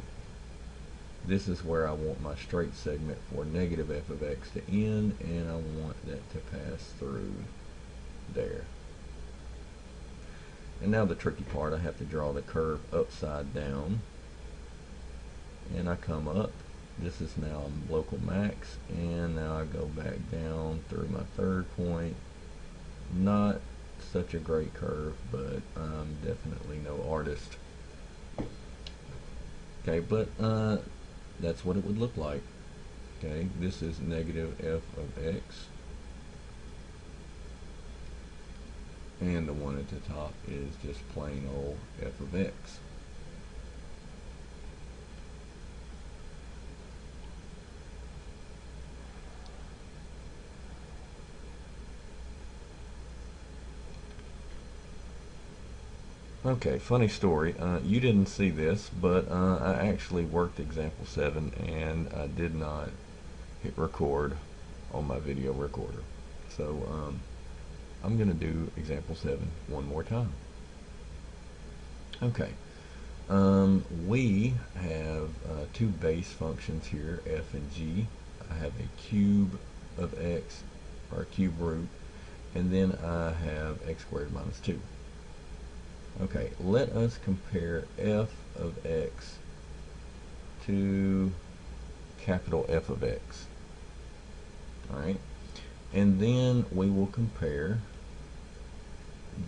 this is where I want my straight segment for negative f of x to end, and I want that to pass through there. And now the tricky part, I have to draw the curve upside down, and I come up. This is now local max, and now I go back down through my third point. Not such a great curve, but I'm definitely no artist. Okay, but that's what it would look like. Okay, this is negative f of x, and the one at the top is just plain old f of x. Okay, funny story. You didn't see this, but I actually worked example 7 and I did not hit record on my video recorder. So I'm going to do example 7 one more time. Okay, we have two base functions here, f and g. I have a cube of x, or a cube root, and then I have x squared minus 2. Okay, let us compare f of x to capital F of x. Alright, and then we will compare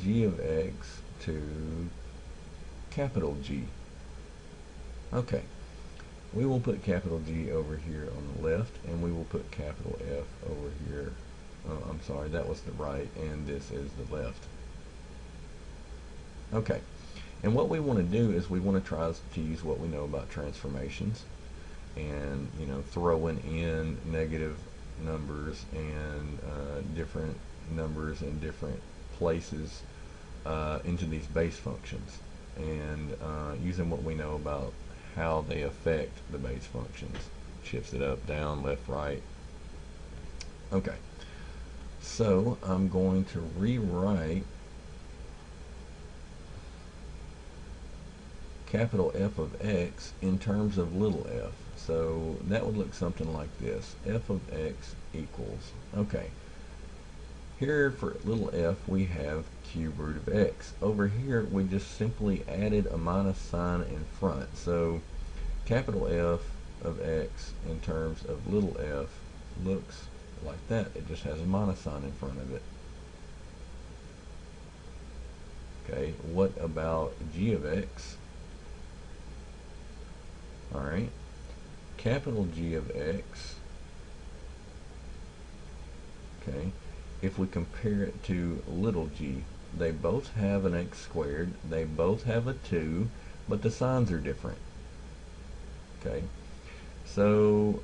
g of x to capital G. Okay, we will put capital G over here on the left, and we will put capital F over here. Oh, I'm sorry, that was the right, and this is the left. Okay, and what we want to do is we want to try to use what we know about transformations, and throwing in negative numbers and different numbers in different places into these base functions, and using what we know about how they affect the base functions. Shifts it up, down, left, right. Okay, so I'm going to rewrite capital F of x in terms of little f. So that would look something like this. F of x equals, okay, here for little f we have cube root of x. Over here we just simply added a minus sign in front. So capital F of x in terms of little f looks like that. It just has a minus sign in front of it. Okay, what about g of x? Alright, capital G of x, okay, if we compare it to little g, they both have an x squared, they both have a 2, but the signs are different. Okay, so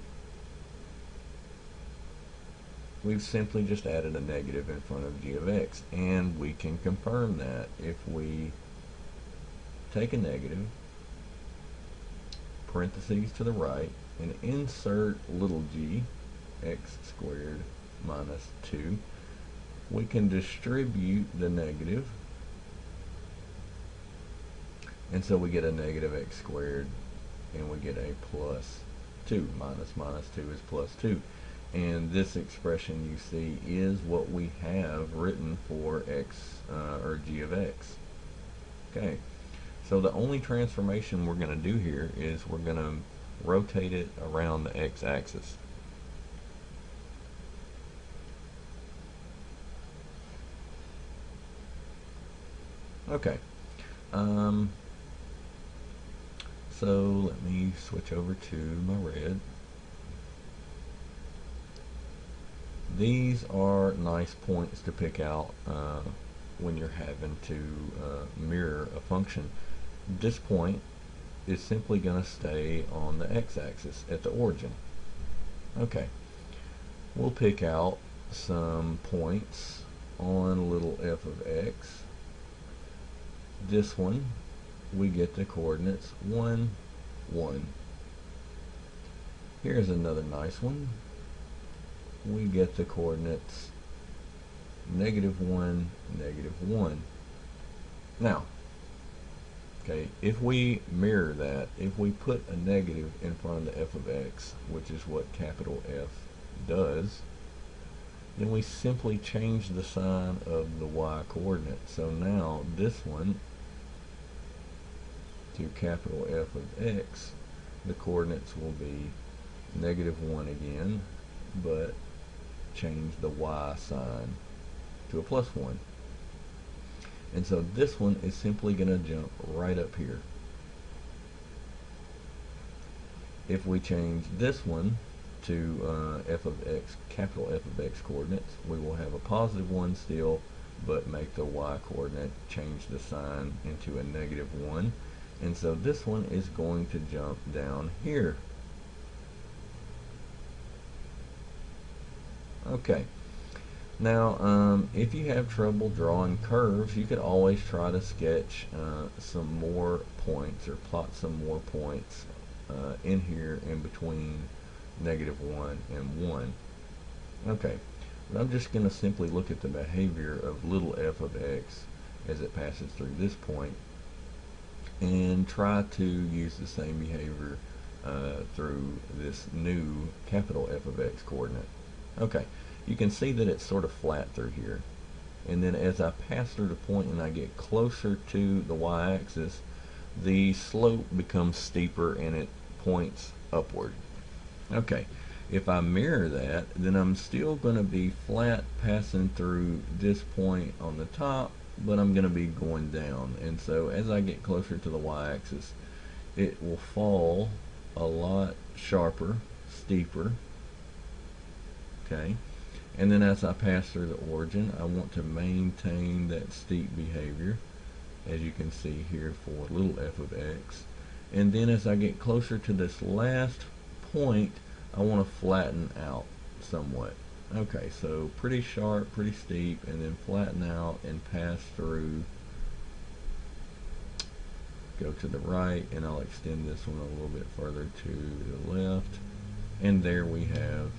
we've simply just added a negative in front of g of x, and we can confirm that if we take a negative, parentheses to the right, and insert little g, x squared minus 2. We can distribute the negative, and so we get a negative x squared, and we get a plus 2. Minus 2 is plus 2. And this expression you see is what we have written for x, or g of x. Okay. So the only transformation we're going to do here is we're going to rotate it around the x-axis. Okay. So let me switch over to my red. These are nice points to pick out when you're having to mirror a function. This point is simply going to stay on the x-axis at the origin. Okay, we'll pick out some points on little f of x. This one, we get the coordinates 1, 1. Here's another nice one. We get the coordinates -1, -1. Now, okay, if we mirror that, if we put a negative in front of the f of x, which is what capital F does, then we simply change the sign of the y coordinate. So now this one, to capital F of x, the coordinates will be -1 again, but change the y sign to a +1. And so this one is simply going to jump right up here. If we change this one to f of x, capital F of x coordinates, we will have a +1 still, but make the y coordinate change the sign into a -1. And so this one is going to jump down here. Okay. Now, if you have trouble drawing curves, you could always try to sketch some more points, or plot some more points in here in between -1 and 1. Okay, but I'm just going to simply look at the behavior of little f of x as it passes through this point and try to use the same behavior through this new capital F of x coordinate. Okay, you can see that it's sort of flat through here, and then as I pass through the point and I get closer to the y-axis, the slope becomes steeper and it points upward. Okay, if I mirror that, then I'm still going to be flat passing through this point on the top, but I'm going to be going down. And so as I get closer to the y-axis, it will fall a lot sharper, steeper. Okay, and then as I pass through the origin, I want to maintain that steep behavior, as you can see here for little f of x. And then as I get closer to this last point, I want to flatten out somewhat. Okay, so pretty sharp, pretty steep, and then flatten out and pass through. Go to the right, and I'll extend this one a little bit further to the left. And there we have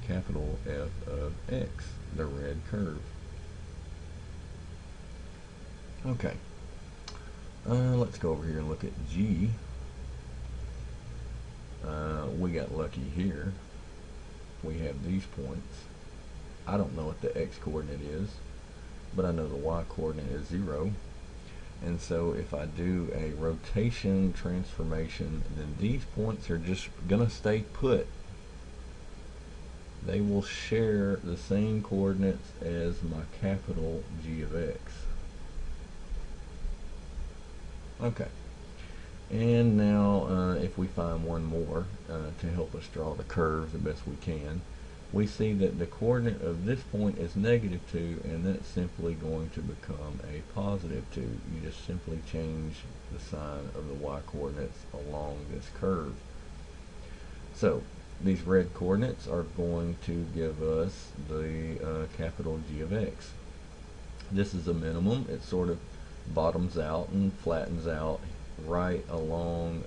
capital F of x, the red curve. Okay, let's go over here and look at G. We got lucky here. We have these points. I don't know what the x coordinate is, but I know the y coordinate is 0. And so if I do a rotation transformation, then these points are just going to stay put. They will share the same coordinates as my capital G of x. Okay. And now if we find one more to help us draw the curve the best we can, we see that the coordinate of this point is -2, and that's simply going to become a +2. You just simply change the sign of the y coordinates along this curve. So these red coordinates are going to give us the capital G of x. This is a minimum. It sort of bottoms out and flattens out right along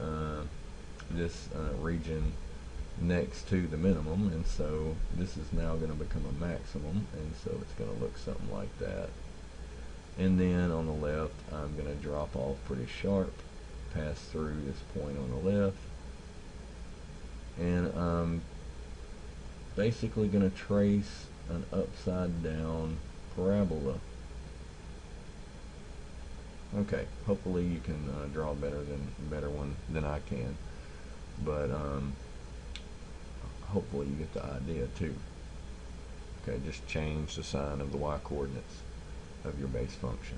this region next to the minimum, and so this is now going to become a maximum, and so it's going to look something like that. And then on the left, I'm going to drop off pretty sharp, pass through this point on the left, and I'm basically going to trace an upside down parabola. Okay, hopefully you can draw better one than I can, but hopefully you get the idea too. Okay, just change the sign of the y coordinates of your base function.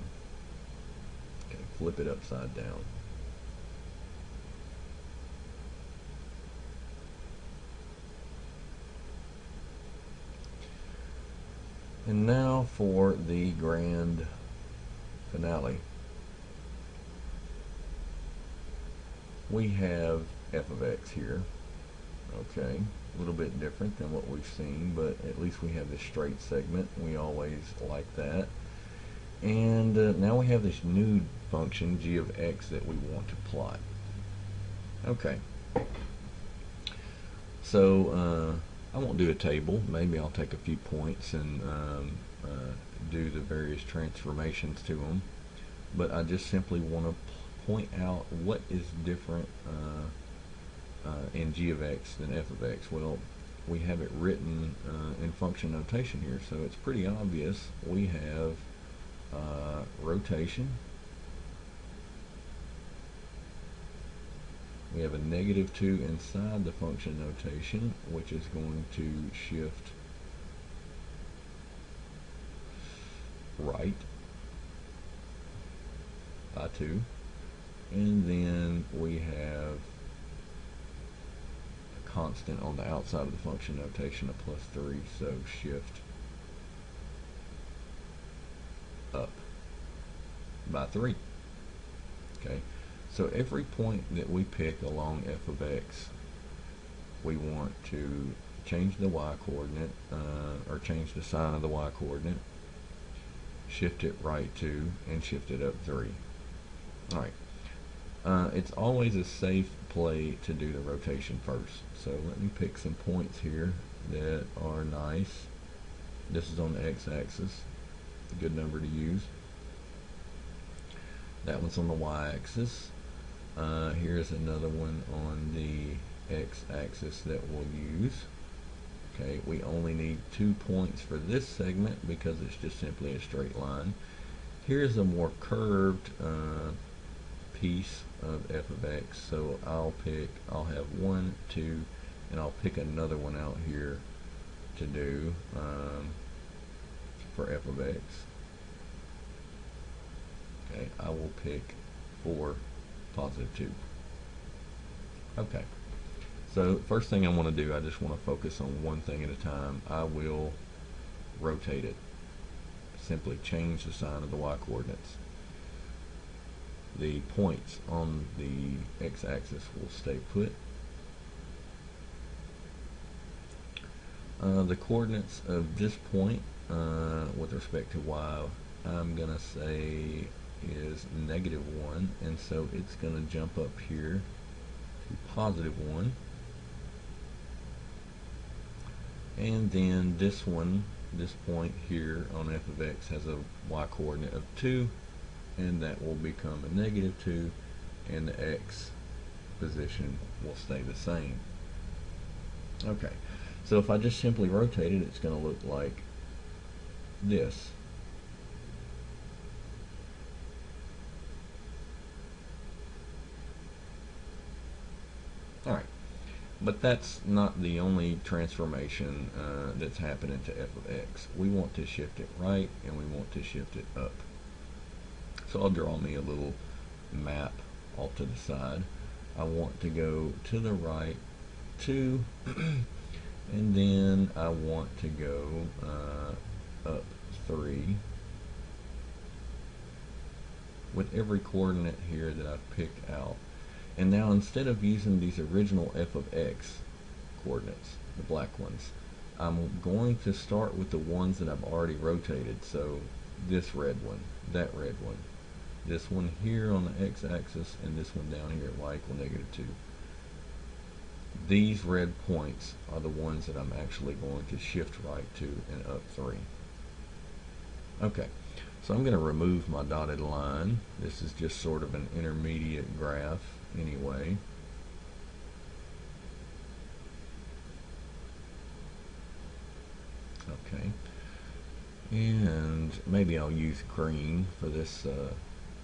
Okay, flip it upside down. And now for the grand finale. We have f of x here. Okay, a little bit different than what we've seen, but at least we have this straight segment. We always like that. And now we have this new function g of x that we want to plot. Okay, so I won't do a table. Maybe I'll take a few points and do the various transformations to them. But I just simply want to point out what is different in g of x than f of x. Well, we have it written in function notation here, so it's pretty obvious. We have rotation. We have a -2 inside the function notation, which is going to shift right by 2. And then we have a constant on the outside of the function notation of +3, so shift up by 3. Okay, so every point that we pick along f of x, we want to change the y coordinate, or change the sign of the y coordinate, shift it right 2, and shift it up 3. Alright, it's always a safe play to do the rotation first. So let me pick some points here that are nice. This is on the x-axis, a good number to use. That one's on the y-axis. Here's another one on the x-axis that we'll use. Okay, we only need 2 points for this segment because it's just simply a straight line. Here's a more curved piece of f of x, so I'll have 1, 2, and I'll pick another one out here to do for f of x. Okay, I will pick 4, +2. Okay, so first thing I want to do, I just want to focus on one thing at a time. I will rotate it. Simply change the sign of the y coordinates. The points on the x-axis will stay put. The coordinates of this point with respect to y, I'm going to say is -1, and so it's going to jump up here to +1. And then this point here on f of x has a y coordinate of 2, and that will become a -2, and the x position will stay the same. Okay, so if I just simply rotate it, it's going to look like this. Alright, but that's not the only transformation that's happening to f of x. We want to shift it right, and we want to shift it up. So I'll draw me a little map off to the side. I want to go to the right 2, and then I want to go up 3 with every coordinate here that I've picked out. And now instead of using these original f of x coordinates, the black ones, I'm going to start with the ones that I've already rotated. So this red one, that red one, this one here on the x-axis, and this one down here at y = -2. These red points are the ones that I'm actually going to shift right to and up 3. Okay, so I'm going to remove my dotted line. This is just sort of an intermediate graph anyway. Okay, and maybe I'll use green for this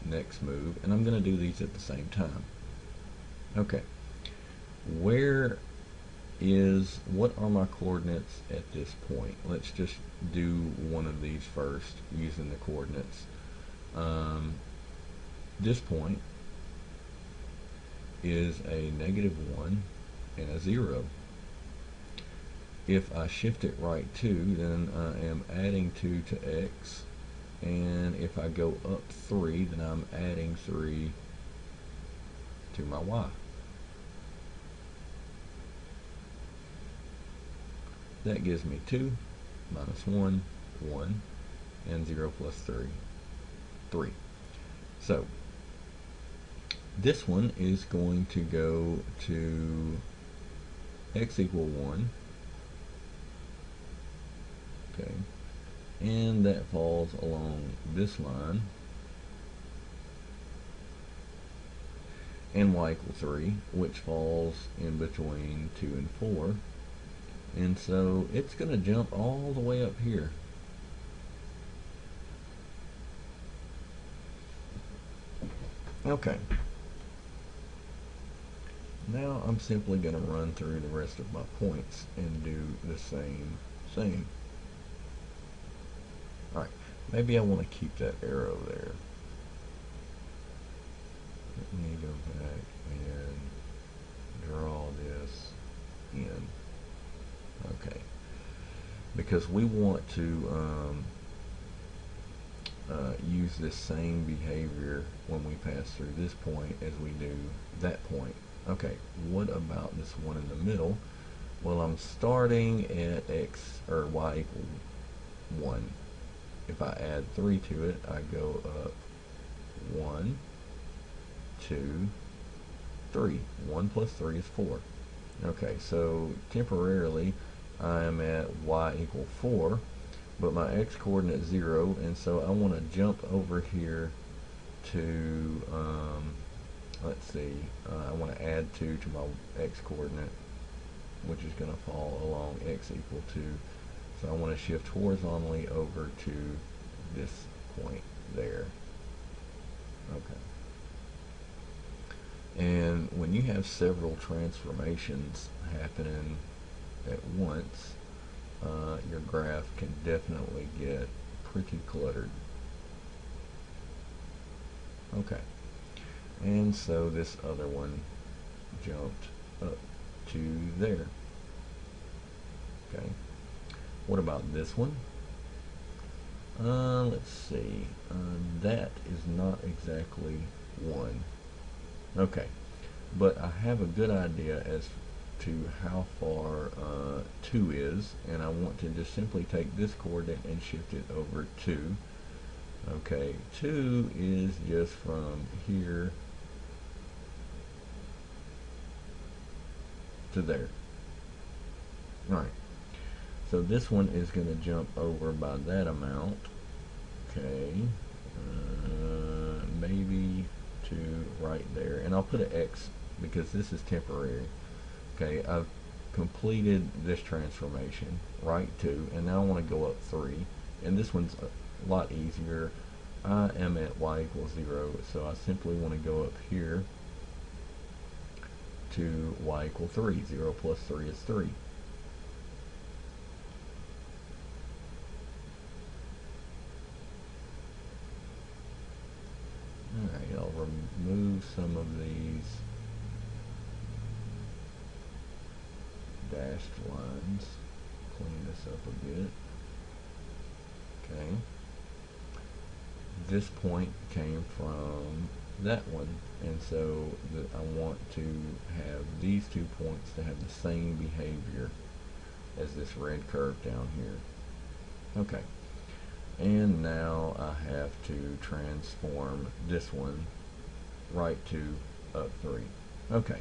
next move, and I'm going to do these at the same time. Okay, what are my coordinates at this point? Let's just do one of these first using the coordinates. This point is a -1 and a 0. If I shift it right 2, then I am adding 2 to x, and if I go up 3, then I'm adding 3 to my y. That gives me 2 minus 1, 1, and 0 plus 3, 3. So This one is going to go to x equal 1. Okay, and that falls along this line, and y equals 3, which falls in between 2 and 4. And so it's going to jump all the way up here. Okay. Now I'm simply going to run through the rest of my points and do the same thing. Alright, maybe I want to keep that arrow there. Let me go back and draw this in. Okay. Because we want to use this same behavior when we pass through this point as we do that point. Okay, what about this one in the middle? Well, I'm starting at x or y equal 1. If I add 3 to it, I go up 1, 2, 3. 1 plus 3 is 4. Okay, so temporarily I am at y equal 4, but my x coordinate is 0, and so I want to jump over here to, let's see, I want to add 2 to my x coordinate, which is going to fall along x equal 2. So I want to shift horizontally over to this point there. Okay. And when you have several transformations happening at once, your graph can definitely get pretty cluttered. Okay. And so this other one jumped up to there. Okay. What about this one? Let's see. That is not exactly 1. Okay. But I have a good idea as to how far 2 is, and I want to just simply take this coordinate and shift it over 2. Okay, 2 is just from here to there. Alright, so this one is going to jump over by that amount. Okay, maybe to right there, and I'll put an X because this is temporary. Okay, I've completed this transformation, right 2, and now I want to go up 3, and this one's a lot easier. I am at y equals 0, so I simply want to go up here to y equal 3. 0 plus 3 is 3. Alright, I'll remove some of these dashed lines, clean this up a bit. Okay. This point came from that one, and so I want to have these 2 points to have the same behavior as this red curve down here. Okay. And now I have to transform this one right 2 up 3. Okay,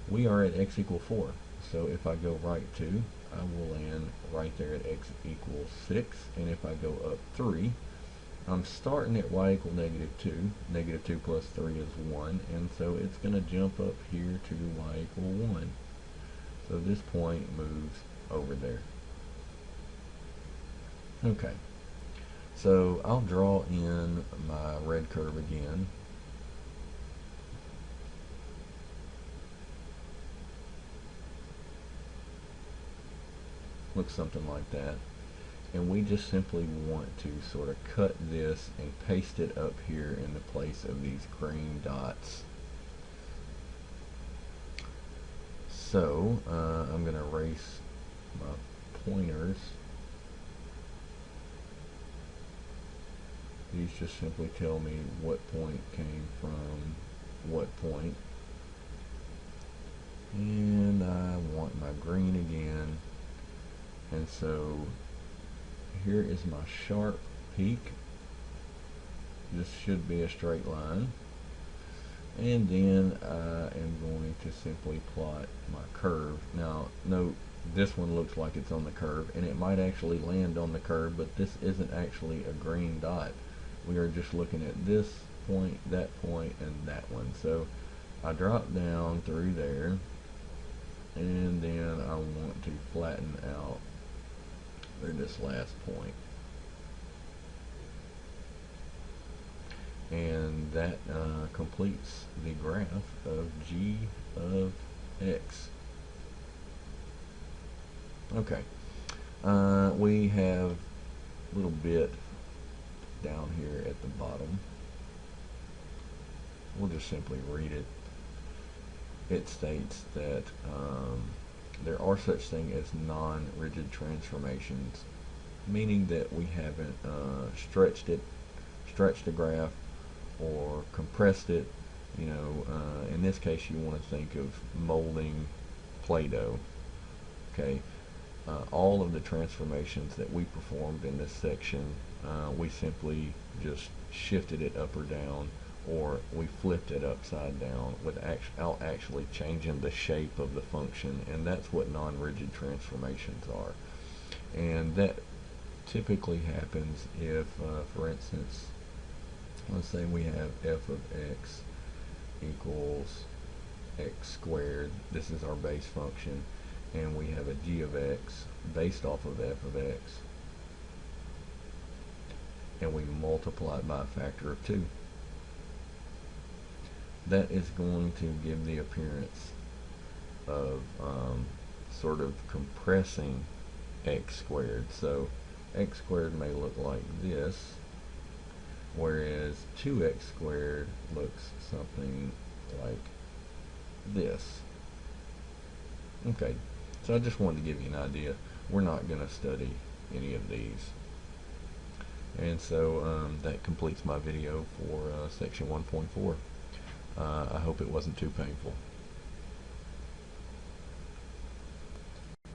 we are at x equals 4, so if I go right 2, I will land right there at x equals 6, and if I go up 3, I'm starting at y equal -2. -2 plus 3 is 1, and so it's going to jump up here to y equal 1. So this point moves over there. Okay. So I'll draw in my red curve again. Looks something like that. And we just simply want to sort of cut this and paste it up here in the place of these green dots. So I'm going to erase my pointers. These just simply tell me what point came from what point. And I want my green again. And so here is my sharp peak. This should be a straight line. and then I am going to simply plot my curve. Now note, this one looks like it's on the curve, and it might actually land on the curve, but this isn't actually a green dot. We are just looking at this point, and that one. So I drop down through there, and then I want to flatten out through this last point. And that completes the graph of g of x. Okay, we have a little bit down here at the bottom. We'll just simply read it. It states that there are such things as non-rigid transformations, meaning that we haven't stretched the graph or compressed it. In this case, you want to think of molding Play-Doh. Okay, all of the transformations that we performed in this section, we simply just shifted it up or down, or we flipped it upside down without actually changing the shape of the function, and that's what non-rigid transformations are. And that typically happens if, for instance, let's say we have f of x equals x squared. This is our base function, and we have a g of x based off of f of x, and we multiply it by a factor of 2. That is going to give the appearance of sort of compressing x squared. So x squared may look like this, whereas 2x squared looks something like this. Okay, so I just wanted to give you an idea. We're not going to study any of these. And so that completes my video for section 1.4. I hope it wasn't too painful.